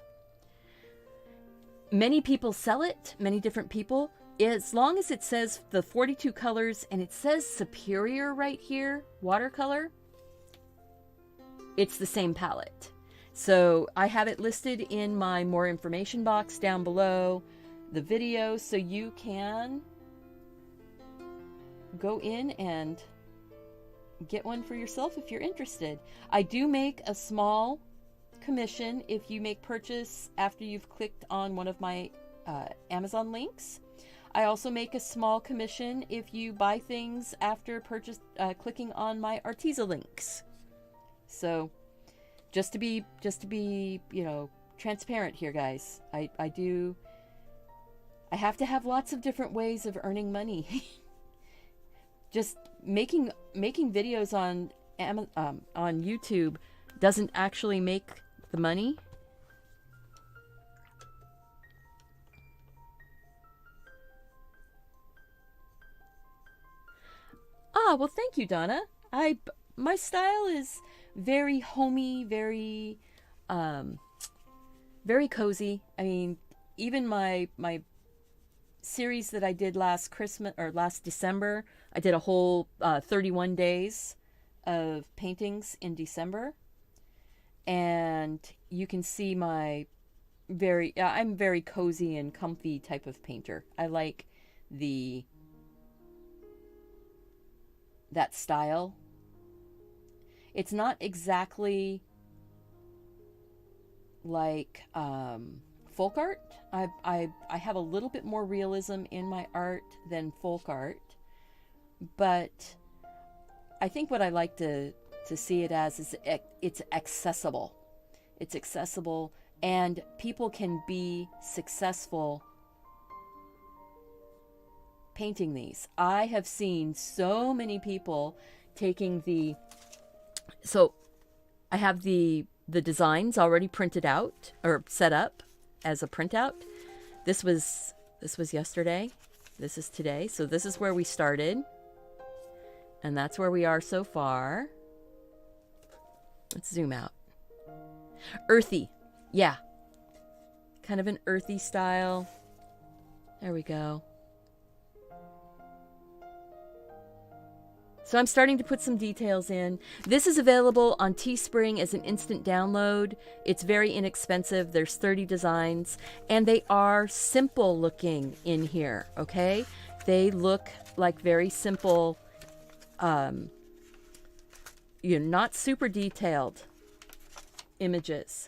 Many people sell it, many different people. As long as it says the 42 colors and it says Superior right here, watercolor, it's the same palette. So I have it listed in my more information box down below the video, so you can go in and get one for yourself if you're interested. I do make a small commission if you make purchase after you've clicked on one of my Amazon links. I also make a small commission if you buy things after clicking on my Arteza links. So just to be you know, transparent here, guys. I have to have lots of different ways of earning money. Just making videos on YouTube doesn't actually make the money. Ah, well, thank you, Donna. My style is very homey, very very cozy. I mean, even my series that I did last Christmas or last December, I did a whole 31 days of paintings in December, and you can see my I'm very cozy and comfy type of painter. I like that style. It's not exactly like folk art. I have a little bit more realism in my art than folk art, but I think what I like to see it as is it's accessible. It's accessible, and people can be successful painting these. I have seen so many people taking so I have the designs already printed out or set up as a printout. This was yesterday. This is today. So this is where we started. And that's where we are so far. Let's zoom out. Earthy. Yeah. Kind of an earthy style. There we go. So I'm starting to put some details in. This is available on Teespring as an instant download. It's very inexpensive. There's 30 designs, and they are simple looking in here, okay? They look like very simple, not super detailed images.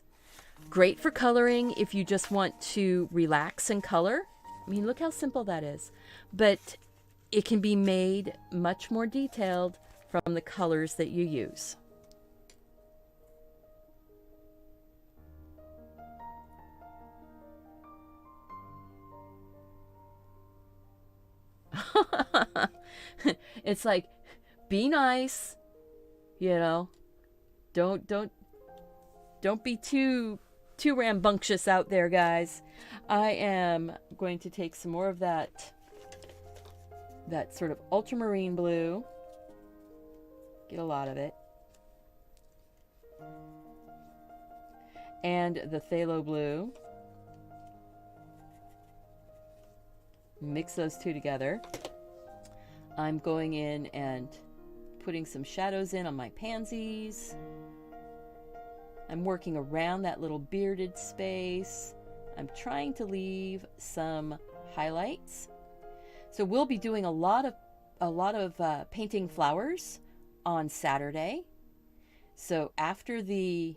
Great for coloring if you just want to relax and color. I mean, look how simple that is. But it can be made much more detailed from the colors that you use. It's like, be nice, don't be too rambunctious out there, guys. I am going to take some more of that sort of ultramarine blue. Get a lot of it. And the phthalo blue. Mix those two together. I'm going in and putting some shadows in on my pansies. I'm working around that little bearded space. I'm trying to leave some highlights. So we'll be doing a lot of painting flowers on Saturday. So after we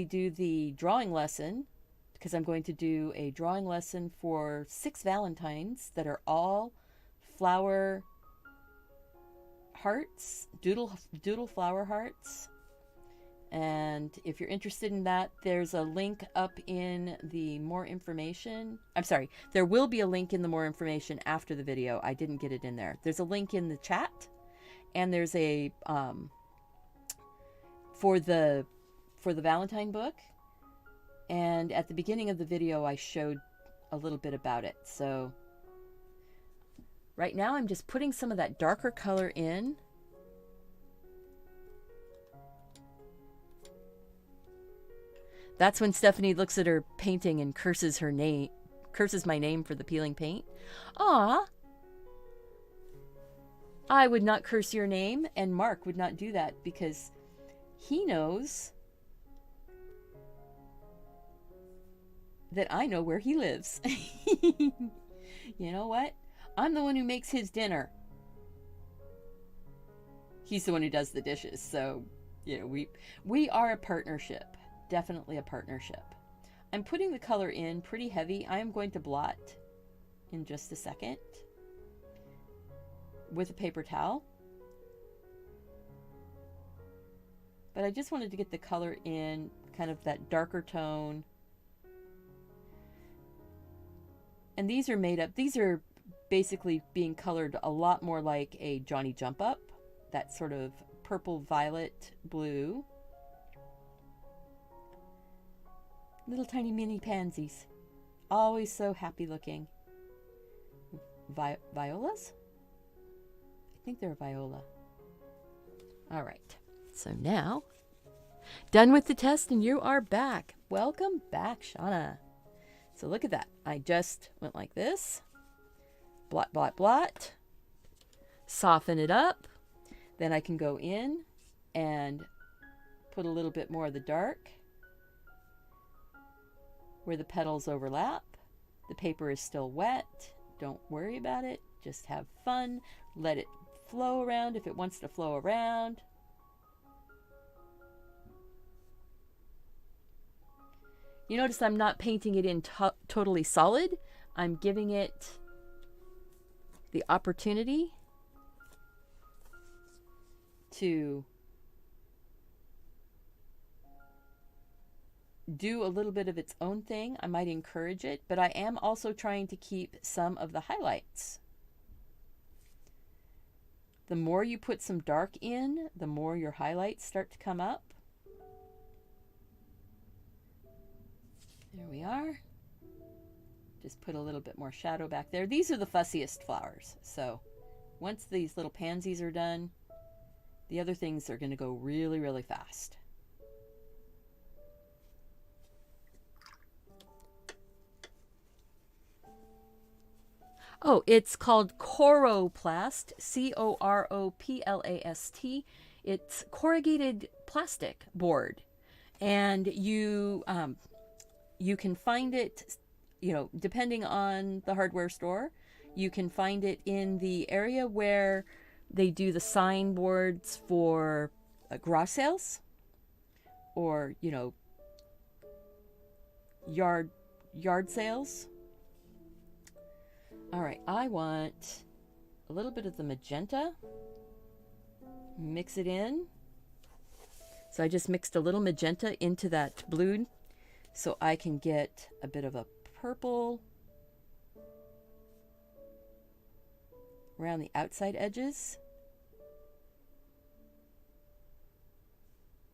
do the drawing lesson, because I'm going to do a drawing lesson for 6 Valentines that are all flower hearts, doodle flower hearts. And if you're interested in that, there's a link up in the more information. I'm sorry, there will be a link in the more information after the video. I didn't get it in there. There's a link in the chat, and there's a for the Valentine book. And at the beginning of the video, I showed a little bit about it. So right now I'm just putting some of that darker color in. That's when Stephanie looks at her painting and curses my name for the peeling paint. Aw. I would not curse your name, and Mark would not do that because he knows that I know where he lives. You know what? I'm the one who makes his dinner. He's the one who does the dishes. So, you know, we are a partnership. Definitely a partnership. I'm putting the color in pretty heavy. I am going to blot in just a second with a paper towel. But I just wanted to get the color in kind of that darker tone. And these are made up, these are basically being colored a lot more like a Johnny Jump Up, that sort of purple violet blue. Little tiny mini pansies. Always so happy looking. Violas? I think they're viola. All right. So now, done with the test and you are back. Welcome back, Shauna. So look at that. I just went like this. Blot, blot, blot. Soften it up. Then I can go in and put a little bit more of the dark where the petals overlap. The paper is still wet. Don't worry about it. Just have fun. Let it flow around if it wants to flow around. You notice I'm not painting it in totally solid. I'm giving it the opportunity to do a little bit of its own thing. I might encourage it, but I am also trying to keep some of the highlights. The more you put some dark in, the more your highlights start to come up. There we are. Just put a little bit more shadow back there. These are the fussiest flowers. So once these little pansies are done, the other things are going to go really, really fast. Oh, it's called Coroplast, C-O-R-O-P-L-A-S-T. It's corrugated plastic board. And you can find it, you know, depending on the hardware store, you can find it in the area where they do the sign boards for garage sales or, you know, yard sales. All right, I want a little bit of the magenta. Mix it in. So I just mixed a little magenta into that blue so I can get a bit of a purple around the outside edges.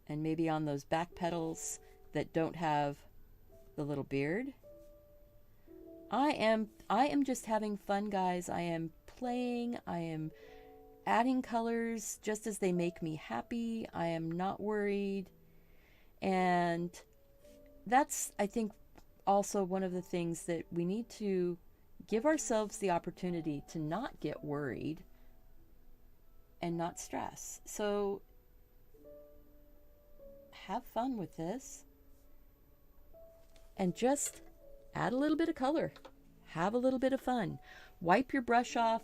And maybe on those back petals that don't have the little beard. I am just having fun, guys. I am playing. I am adding colors just as they make me happy. I am not worried. And that's, I think, also one of the things that we need to give ourselves the opportunity to not get worried and not stress. So have fun with this and just add a little bit of color. Have a little bit of fun. Wipe your brush off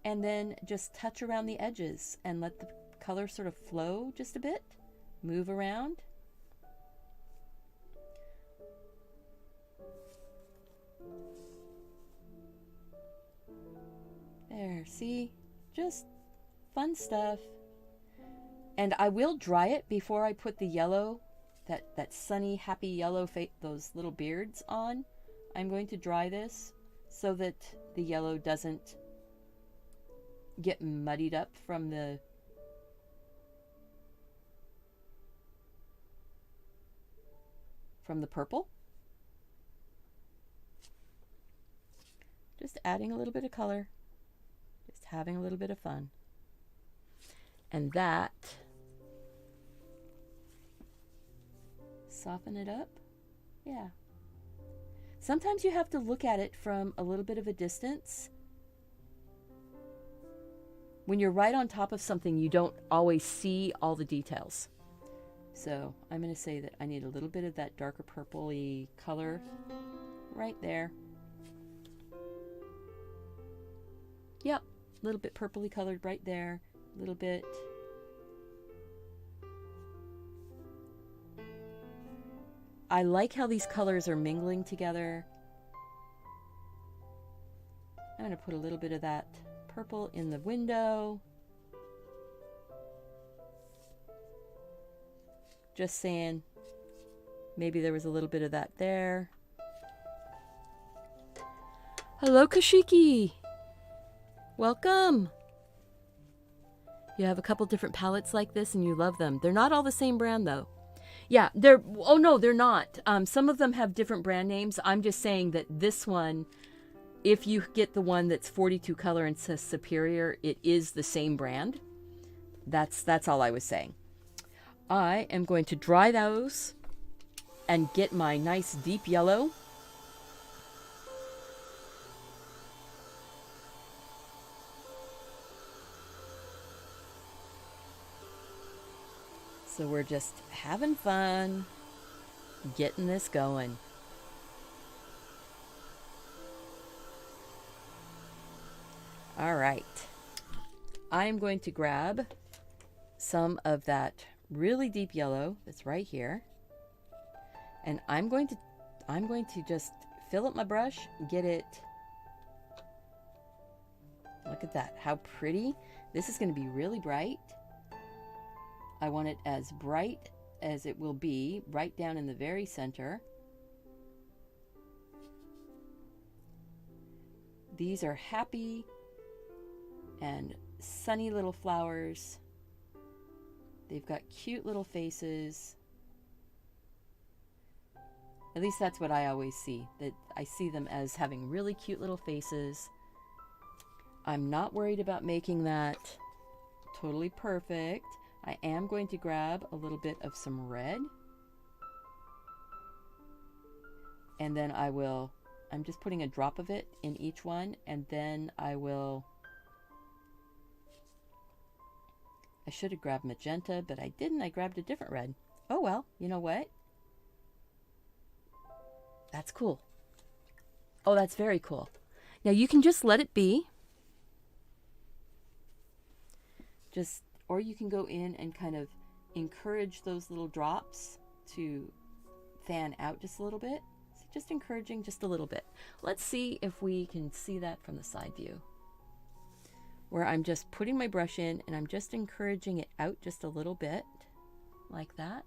and then just touch around the edges and let the color sort of flow just a bit. Move around. There, see? Just fun stuff. And I will dry it before I put the yellow, that sunny, happy yellow, those little beards on. I'm going to dry this so that the yellow doesn't get muddied up from the purple. Just adding a little bit of color, just having a little bit of fun. And that, soften it up. Yeah. Sometimes you have to look at it from a little bit of a distance. When you're right on top of something, you don't always see all the details. So I'm going to say that I need a little bit of that darker purpley color right there. Yep, a little bit purpley colored right there. A little bit. I like how these colors are mingling together. I'm going to put a little bit of that purple in the window. Just saying, maybe there was a little bit of that there. Hello, Kashiki. Welcome. You have a couple different palettes like this and you love them. They're not all the same brand though. Yeah, oh no, they're not. Some of them have different brand names. I'm just saying that this one, if you get the one that's 42 color and says Superior, it is the same brand. That's all I was saying. I am going to dry those and get my nice deep yellow. So we're just having fun, getting this going. All right. I'm going to grab some of that really deep yellow that's right here. And I'm going to just fill up my brush, get it. Look at that, how pretty. This is going to be really bright. I want it as bright as it will be, right down in the very center. These are happy and sunny little flowers. They've got cute little faces. At least that's what I always see, that I see them as having really cute little faces. I'm not worried about making that totally perfect. I am going to grab a little bit of some red. And then I'm just putting a drop of it in each one, and then I should have grabbed magenta, but I didn't. I grabbed a different red. Oh well, you know what? That's cool. Oh, that's very cool. Now you can just let it be. Or you can go in and kind of encourage those little drops to fan out just a little bit. So just encouraging just a little bit. Let's see if we can see that from the side view, where I'm just putting my brush in and I'm just encouraging it out just a little bit, like that.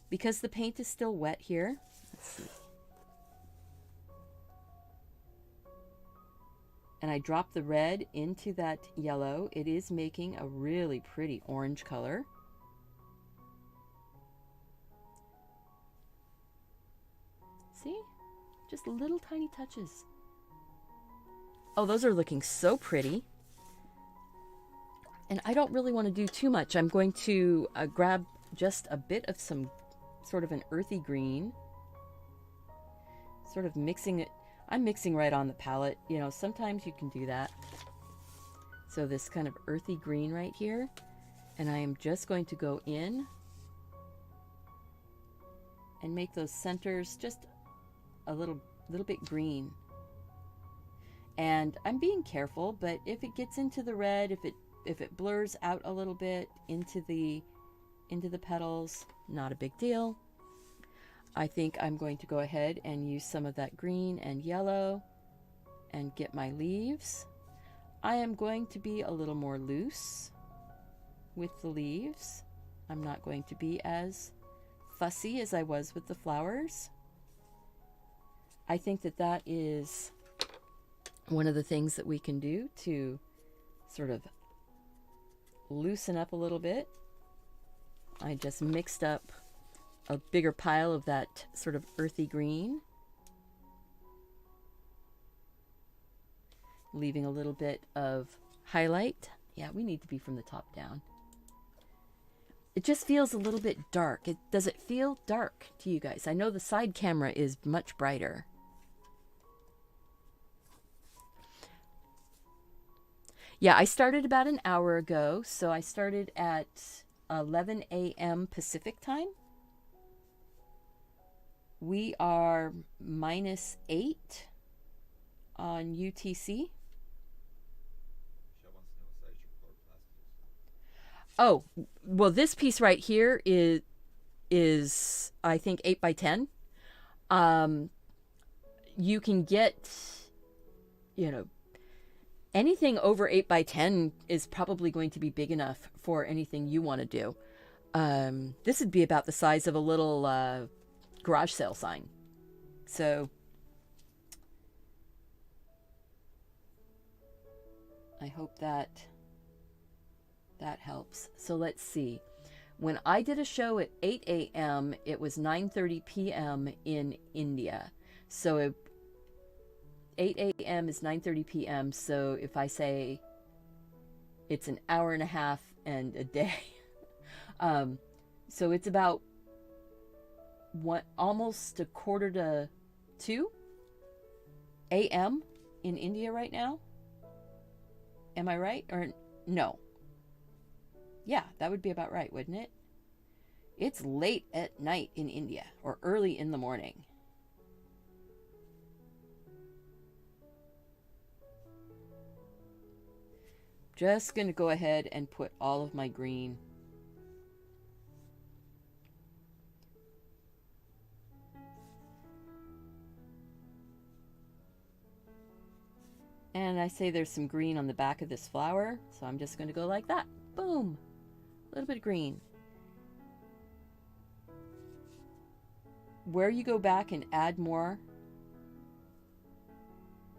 Because the paint is still wet here, let's see. And I drop the red into that yellow. It is making a really pretty orange color. See? Just little tiny touches. Oh, those are looking so pretty. And I don't really want to do too much. I'm going to grab just a bit of some sort of an earthy green. Sort of mixing it. I'm mixing right on the palette. You know, sometimes you can do that. So this kind of earthy green right here. And I am just going to go in and make those centers just a little bit green. And I'm being careful, but if it gets into the red, if it blurs out a little bit into the petals, not a big deal. I think I'm going to go ahead and use some of that green and yellow and get my leaves. I am going to be a little more loose with the leaves. I'm not going to be as fussy as I was with the flowers. I think that that is one of the things that we can do to sort of loosen up a little bit. I just mixed up a bigger pile of that sort of earthy green, leaving a little bit of highlight. Yeah, we need to be from the top down. It just feels a little bit dark. Does it feel dark to you guys? I know the side camera is much brighter. Yeah, I started about an hour ago, so I started at 11 a.m. Pacific time. We are -8 on UTC. Oh, well, this piece right here is I think 8 by 10. You can get, you know, anything over 8 by 10 is probably going to be big enough for anything you want to do. This would be about the size of a little garage sale sign. So I hope that helps. So let's see. When I did a show at 8 a.m., it was 9:30 p.m. in India. So 8 a.m. is 9:30 p.m. So if I say it's an hour and a half and a day, so it's about almost 1:45 a.m. in India right now. Am I right? Or no? Yeah, that would be about right, wouldn't it? It's late at night in India, or early in the morning. Just going to go ahead and put all of my green. And I say there's some green on the back of this flower, so I'm just going to go like that. Boom! A little bit of green. Where you go back and add more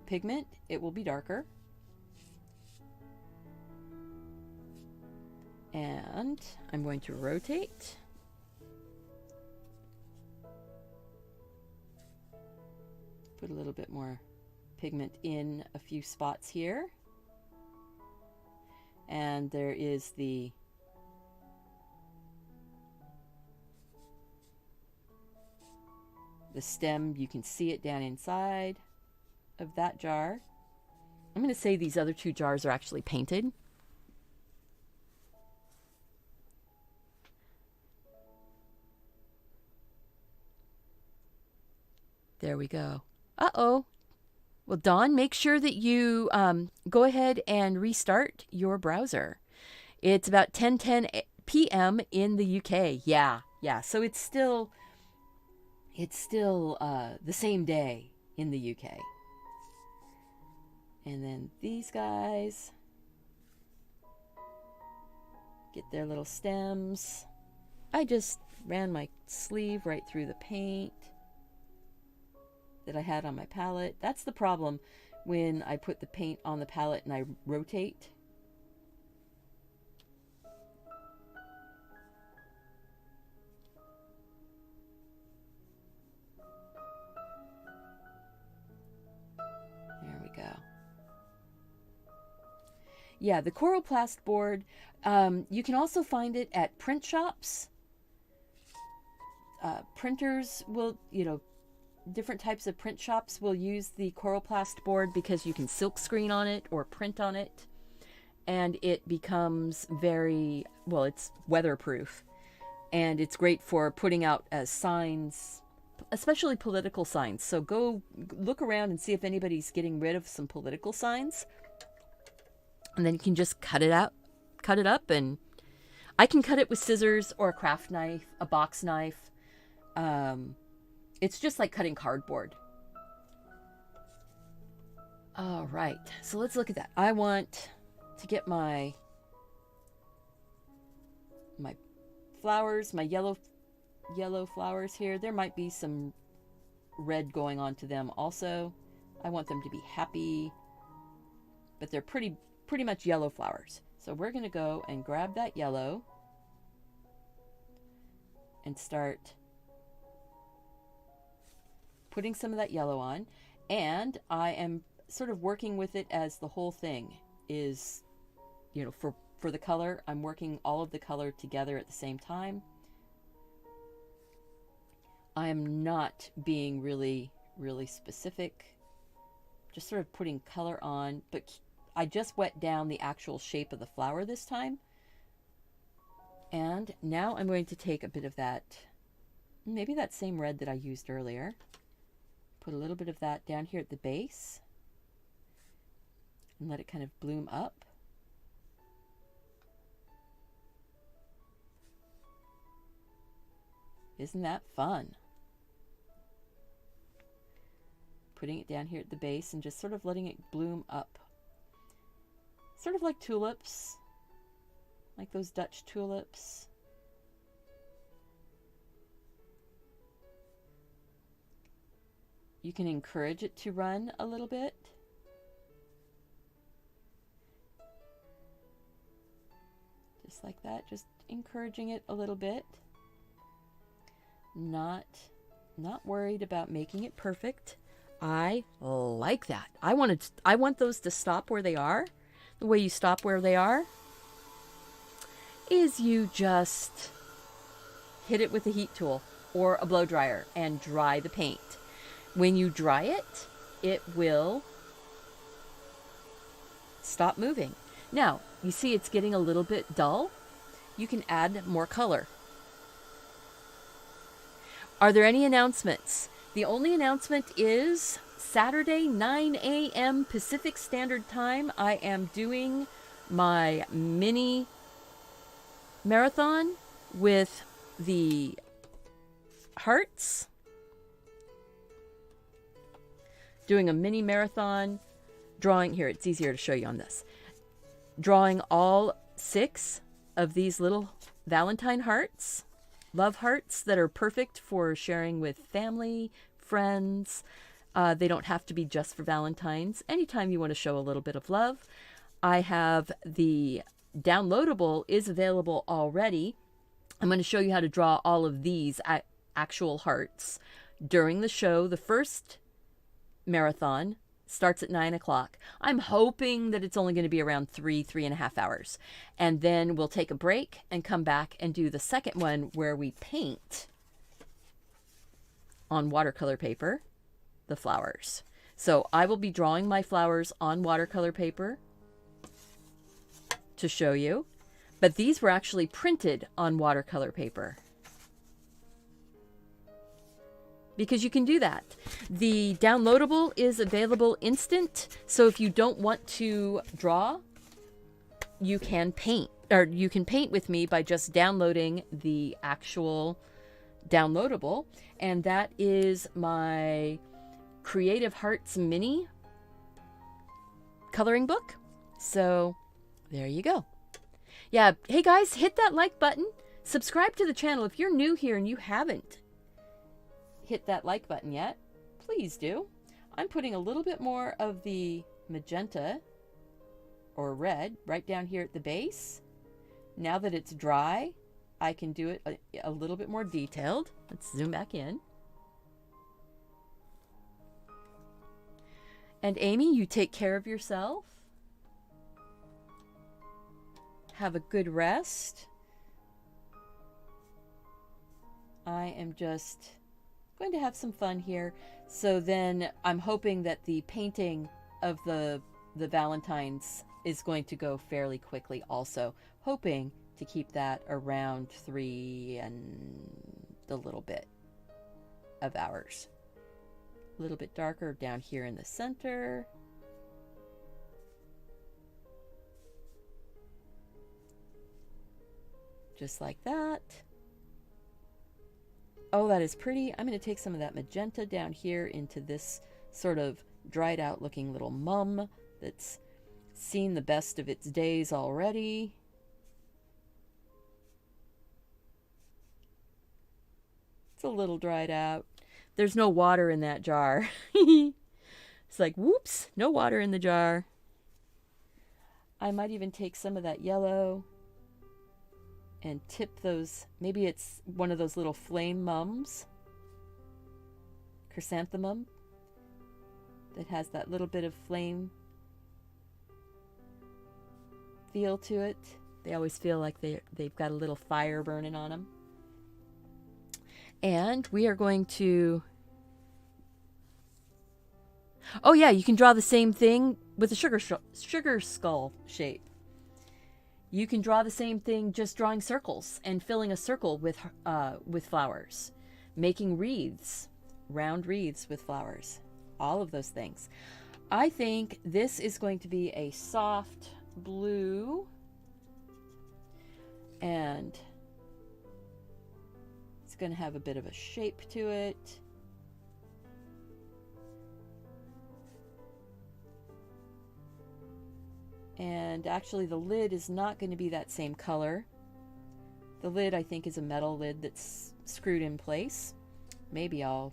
pigment, it will be darker. And I'm going to rotate. Put a little bit more pigment in a few spots here. And there is the stem. You can see it down inside of that jar. I'm going to say these other two jars are actually painted. There we go. Uh-oh. Well, Dawn, make sure that you go ahead and restart your browser. It's about 10:10 p.m. in the UK. Yeah. So it's still the same day in the UK. And then these guys get their little stems. I just ran my sleeve right through the paint that I had on my palette. That's the problem when I put the paint on the palette and I rotate. There we go. Yeah, the Coroplast board, you can also find it at print shops. Printers will, different types of print shops will use the Coroplast board because you can silk screen on it or print on it, and it becomes it's weatherproof, and it's great for putting out as signs, especially political signs. So go look around and see if anybody's getting rid of some political signs, and then you can just cut it up, and I can cut it with scissors or a craft knife, a box knife. It's just like cutting cardboard. All right, so let's look at that. I want to get my flowers, my yellow flowers here. There might be some red going on to them also. I want them to be happy, but they're pretty much yellow flowers. So we're going to go and grab that yellow and start putting some of that yellow on. And I am sort of working with it as the whole thing is, you know, for the color, I'm working all of the color together at the same time. I am not being really specific, just sort of putting color on, but I just wet down the actual shape of the flower this time. And now I'm going to take a bit of that, maybe that same red that I used earlier, put a little bit of that down here at the base and let it kind of bloom up. Isn't that fun? Putting it down here at the base and just sort of letting it bloom up. Sort of like tulips, like those Dutch tulips. You can encourage it to run a little bit. Just like that, just encouraging it a little bit. Not worried about making it perfect. I like that. I want those to stop where they are. The way you stop where they are is you just hit it with a heat tool or a blow dryer and dry the paint. When you dry it, it will stop moving. Now, you see it's getting a little bit dull. You can add more color. Are there any announcements? The only announcement is Saturday, 9 a.m. Pacific Standard Time. I am doing my mini marathon with the hearts. Doing a mini marathon, drawing, here, it's easier to show you on this. Drawing all 6 of these little Valentine hearts, love hearts that are perfect for sharing with family, friends. They don't have to be just for Valentine's. Anytime you want to show a little bit of love. I have the downloadable is available already. I'm going to show you how to draw all of these actual hearts during the show. The first marathon starts at 9 o'clock. I'm hoping that it's only going to be around 3.5 hours. And then we'll take a break and come back and do the second one where we paint on watercolor paper the flowers. So I will be drawing my flowers on watercolor paper to show you. But these were actually printed on watercolor paper. Because you can do that. The downloadable is available instant. So if you don't want to draw, you can paint. Or you can paint with me by just downloading the actual downloadable. And that is my Creative Hearts mini coloring book. So there you go. Yeah, hey guys, hit that like button. Subscribe to the channel. If you're new here and you haven't hit that like button yet, please do. I'm putting a little bit more of the magenta or red right down here at the base. Now that it's dry, I can do it a little bit more detailed. Let's zoom back in. And Amy, you take care of yourself. Have a good rest. I am just going to have some fun here. So then I'm hoping that the painting of the Valentines is going to go fairly quickly also. Hoping to keep that around 3 and a little bit of hours. A little bit darker down here in the center. Just like that. Oh, that is pretty. I'm going to take some of that magenta down here into this sort of dried out looking little mum that's seen the best of its days already. It's a little dried out. There's no water in that jar. It's like, whoops, no water in the jar. I might even take some of that yellow and tip those. Maybe it's one of those little flame mums. Chrysanthemum that has that little bit of flame feel to it. They always feel like they've got a little fire burning on them. And we are going to... Oh yeah, you can draw the same thing with a sugar skull shape. You can draw the same thing just drawing circles and filling a circle with flowers. Making wreaths, round wreaths with flowers. All of those things. I think this is going to be a soft blue. And it's going to have a bit of a shape to it. And actually the lid is not going to be that same color. The lid, I think, is a metal lid that's screwed in place. Maybe I'll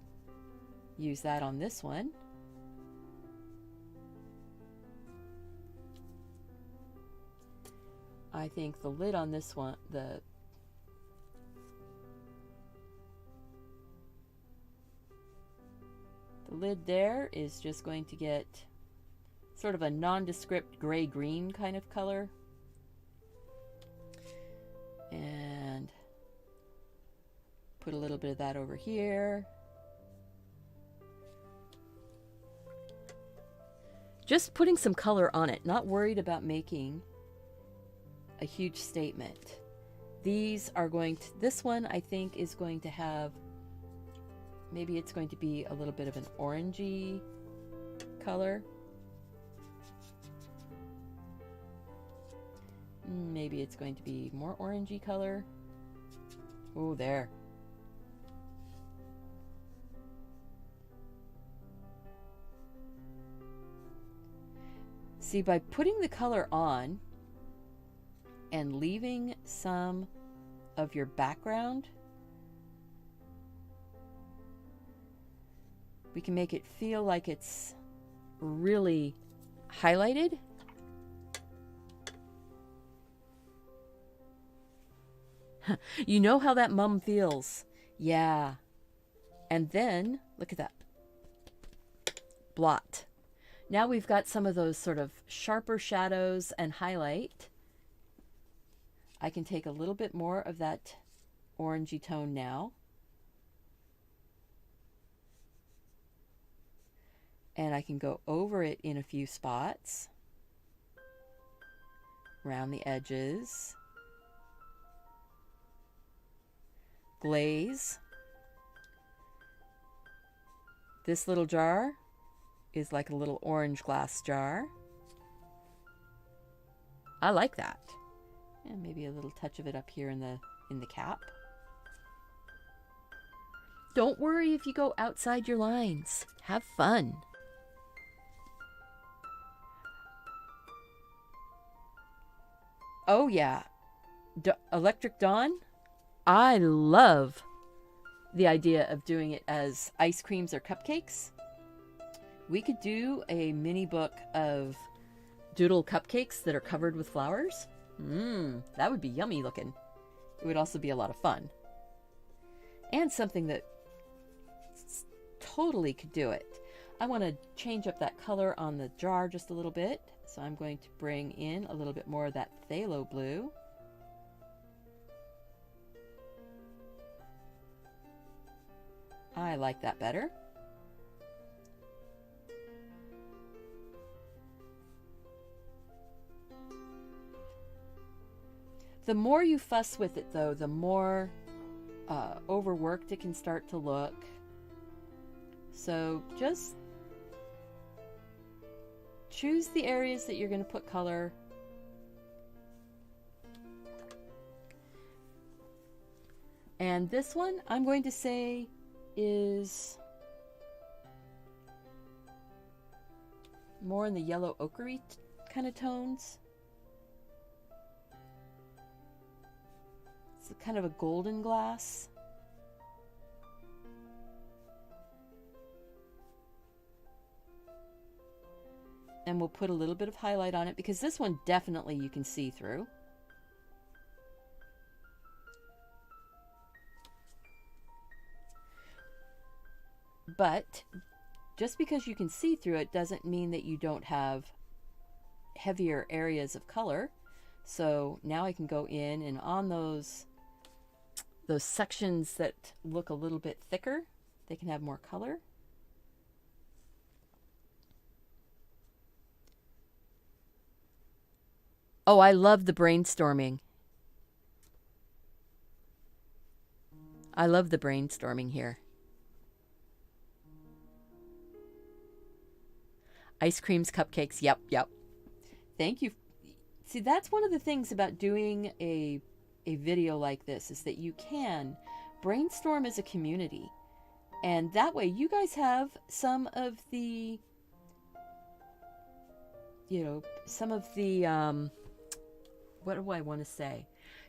use that on this one. I think the lid on this one, the lid there is just going to get sort of a nondescript gray-green kind of color. And put a little bit of that over here. Just putting some color on it, not worried about making a huge statement. These are going to, this one I think is going to have, maybe it's going to be a little bit of an orangey color. Maybe it's going to be more orangey color. Oh, there. See, by putting the color on and leaving some of your background, we can make it feel like it's really highlighted. You know how that mum feels. Yeah. And then, look at that. Blot. Now we've got some of those sort of sharper shadows and highlight. I can take a little bit more of that orangey tone now. And I can go over it in a few spots. Around the edges. Glaze. This little jar is like a little orange glass jar. I like that. And maybe a little touch of it up here in the cap. Don't worry if you go outside your lines. Have fun. Oh yeah. Electric Dawn. I love the idea of doing it as ice creams or cupcakes. We could do a mini book of doodle cupcakes that are covered with flowers. That would be yummy looking. It would also be a lot of fun. And something that totally could do it. I want to change up that color on the jar just a little bit. So I'm going to bring in a little bit more of that phthalo blue. I like that better. The more you fuss with it, though, the more overworked it can start to look. So just choose the areas that you're going to put color. And this one, I'm going to say, is more in the yellow ochre kind of tones. It's kind of a golden glass. And we'll put a little bit of highlight on it because this one definitely you can see through. But just because you can see through it doesn't mean that you don't have heavier areas of color. So now I can go in and on those sections that look a little bit thicker, they can have more color. Oh, I love the brainstorming. I love the brainstorming here. Ice creams, cupcakes. Yep, yep. Thank you. See, that's one of the things about doing a video like this is that you can brainstorm as a community. And that way you guys have some of the, some of the, what do I want to say?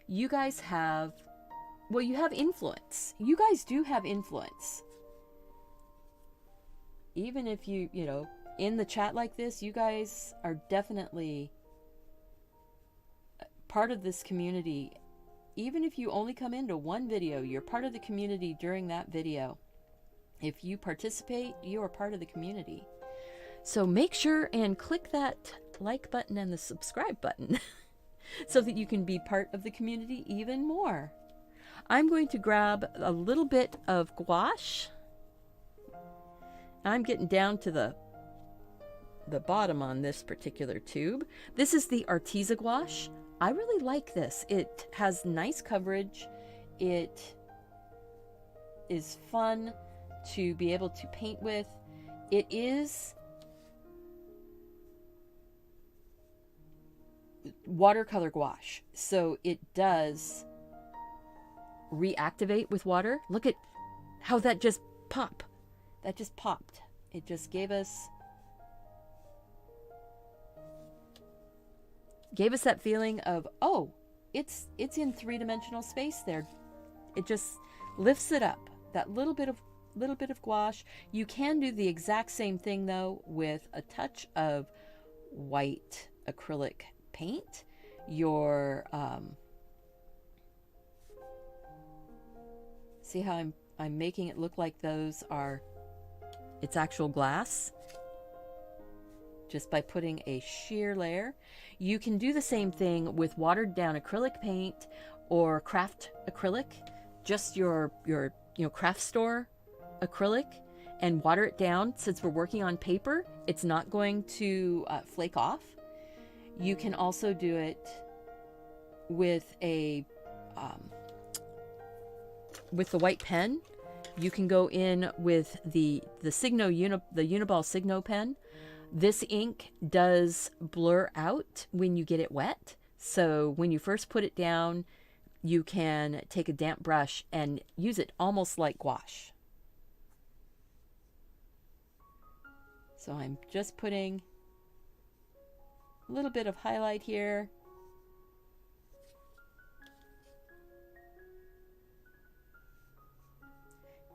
You guys have, well, you have influence. You guys do have influence. Even if you in the chat like this, you guys are definitely part of this community. Even if you only come into one video, you're part of the community during that video. If you participate, you are part of the community. So make sure and click that like button and the subscribe button so that you can be part of the community even more. I'm going to grab a little bit of gouache. I'm getting down to the bottom on this particular tube. This is the Arteza gouache. I really like this. It has nice coverage. It is fun to be able to paint with. It is watercolor gouache, so it does reactivate with water. Look at how that just popped. That just popped. It just gave us that feeling of, oh, it's in three-dimensional space there. It just lifts it up. That little bit of gouache. You can do the exact same thing though with a touch of white acrylic paint. Your see how I'm making it look like those are it's actual glass just by putting a sheer layer. You can do the same thing with watered down acrylic paint or craft acrylic, just your craft store acrylic, and water it down. Since we're working on paper, it's not going to flake off. You can also do it with a with the white pen. You can go in with the Uniball Signo pen. This ink does blur out when you get it wet. So when you first put it down, you can take a damp brush and use it almost like gouache. So I'm just putting a little bit of highlight here.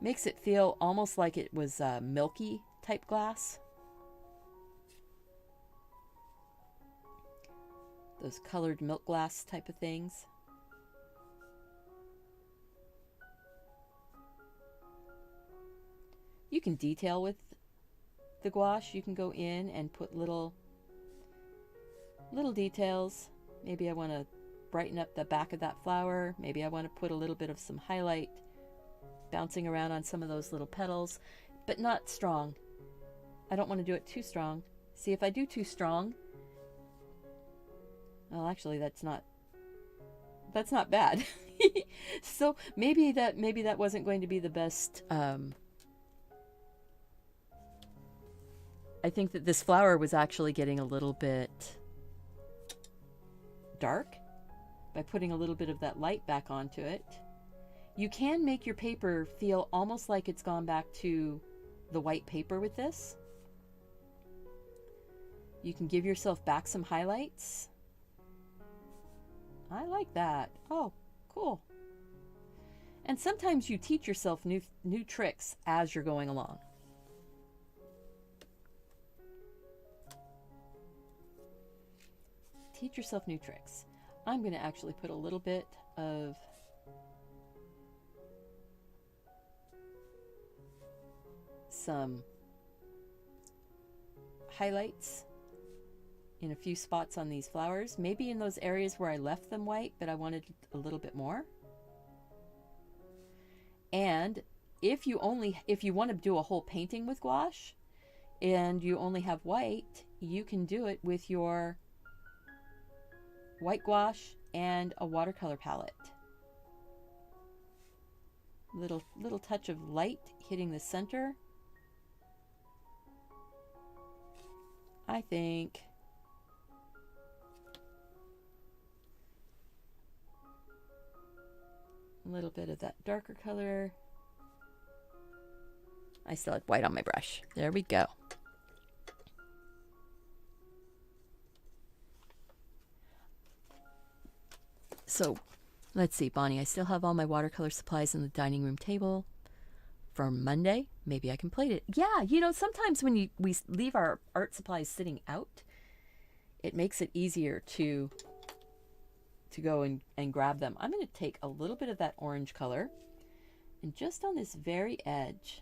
Makes it feel almost like it was milky type glass. Those colored milk glass type of things. You can detail with the gouache. You can go in and put little details. Maybe I want to brighten up the back of that flower. Maybe I want to put a little bit of some highlight bouncing around on some of those little petals, but not strong. I don't want to do it too strong. See, if I do too strong, well, actually, that's not bad. So maybe that wasn't going to be the best. I think that this flower was actually getting a little bit dark by putting a little bit of that light back onto it. You can make your paper feel almost like it's gone back to the white paper with this. You can give yourself back some highlights. I like that. Oh, cool. And sometimes you teach yourself new tricks as you're going along. Teach yourself new tricks. I'm going to actually put a little bit of some highlights in a few spots on these flowers, maybe in those areas where I left them white, but I wanted a little bit more. And if you want to do a whole painting with gouache and you only have white, you can do it with your white gouache and a watercolor palette. Little touch of light hitting the center. I think a little bit of that darker color. I still had white on my brush. There we go. So let's see, Bonnie, I still have all my watercolor supplies on the dining room table for Monday. Maybe I can plate it. Yeah, you know, sometimes when we leave our art supplies sitting out, it makes it easier to go and grab them. I'm going to take a little bit of that orange color and just on this very edge,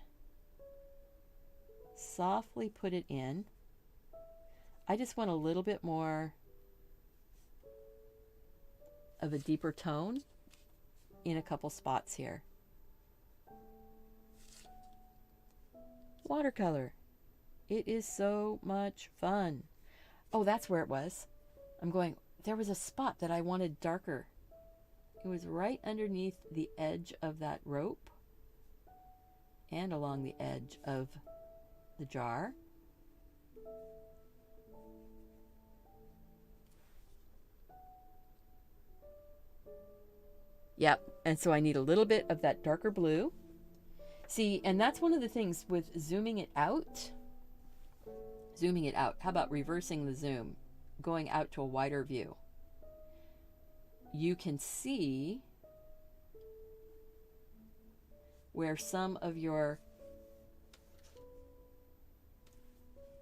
softly put it in. I just want a little bit more of a deeper tone in a couple spots here. Watercolor. It is so much fun. Oh, that's where it was. I'm going, there was a spot that I wanted darker. It was right underneath the edge of that rope and along the edge of the jar. Yep, and so I need a little bit of that darker blue. See, and that's one of the things with zooming it out. Zooming it out. How about reversing the zoom? Going out to a wider view. You can see where some of your,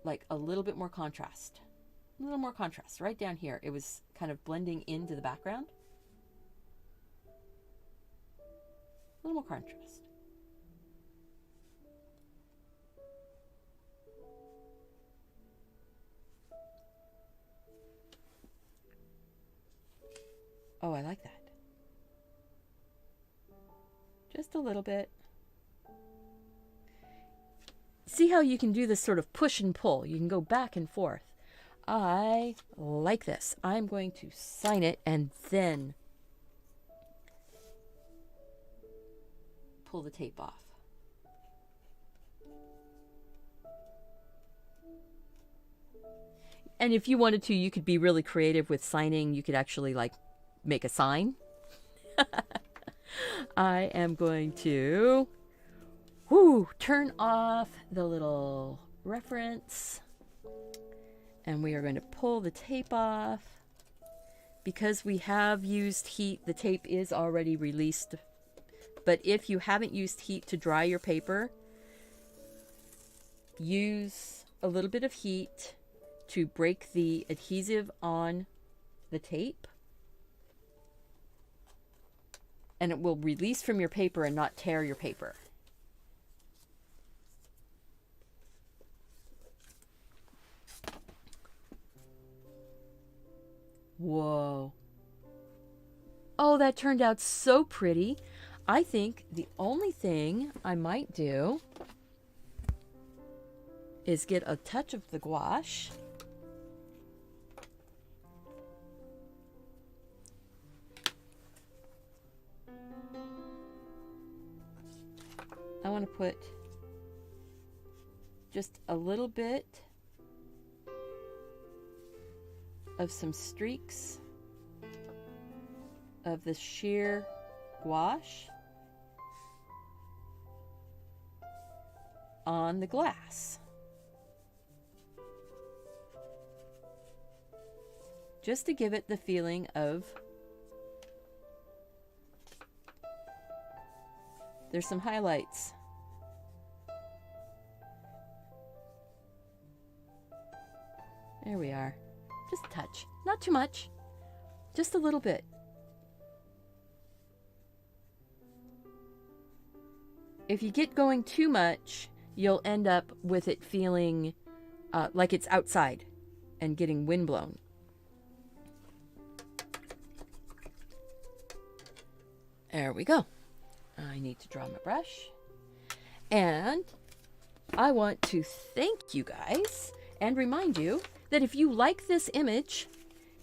like a little bit more contrast. A little more contrast right down here. It was kind of blending into the background. A little more contrast. Oh, I like that. Just a little bit. See how you can do this sort of push and pull. You can go back and forth. I like this. I'm going to sign it and then pull the tape off. And if you wanted to, you could be really creative with signing. You could actually like make a sign. I am going to turn off the little reference and we are going to pull the tape off. Because we have used heat, the tape is already released. But if you haven't used heat to dry your paper, use a little bit of heat to break the adhesive on the tape. And it will release from your paper and not tear your paper. Whoa. Oh, that turned out so pretty. I think the only thing I might do is get a touch of the gouache. I want to put just a little bit of some streaks of the sheer gouache on the glass. just to give it the feeling of, there's some highlights. There we are. Just a touch, not too much, just a little bit. If you get going too much, you'll end up with it feeling like it's outside and getting windblown. There we go. I need to draw my brush. And I want to thank you guys and remind you that if you like this image,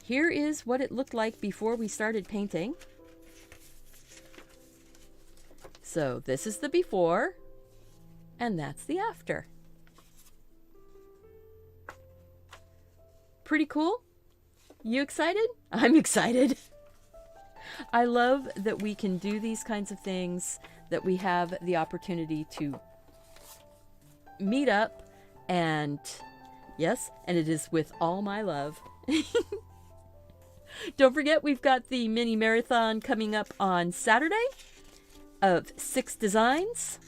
here is what it looked like before we started painting. So this is the before, and that's the after. Pretty cool? You excited? I'm excited. I love that we can do these kinds of things, that we have the opportunity to meet up, and yes, and it is with all my love. Don't forget, we've got the mini marathon coming up on Saturday of 6 designs.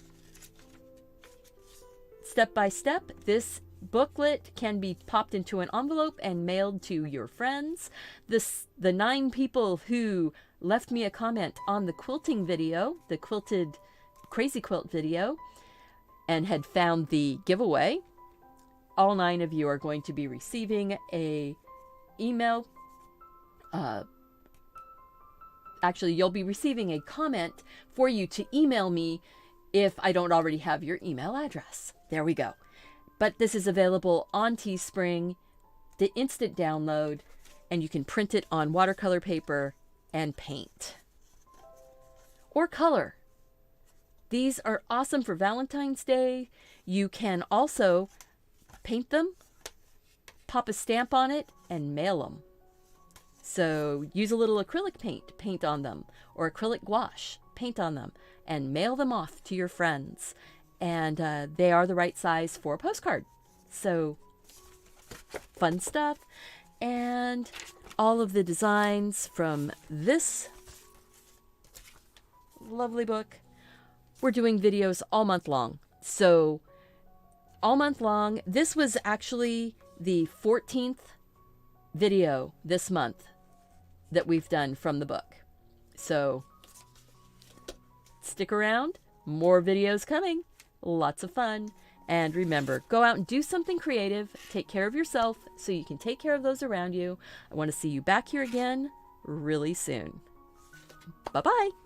Step by step, this booklet can be popped into an envelope and mailed to your friends. The 9 people who left me a comment on the quilting video, the quilted crazy quilt video, and had found the giveaway, all 9 of you are going to be receiving a email. Actually, you'll be receiving a comment for you to email me if I don't already have your email address. There we go. But this is available on Teespring, the instant download, and you can print it on watercolor paper and paint. Or color. These are awesome for Valentine's Day. You can also paint them, pop a stamp on it, and mail them. So use a little acrylic paint, paint on them, or acrylic gouache, paint on them, and mail them off to your friends. And they are the right size for a postcard. So fun stuff. And all of the designs from this lovely book, we're doing videos all month long. So all month long, this was actually the 14th video this month that we've done from the book. So stick around, more videos coming, lots of fun. And remember, go out and do something creative, take care of yourself so you can take care of those around you. I want to see you back here again really soon. Bye-bye.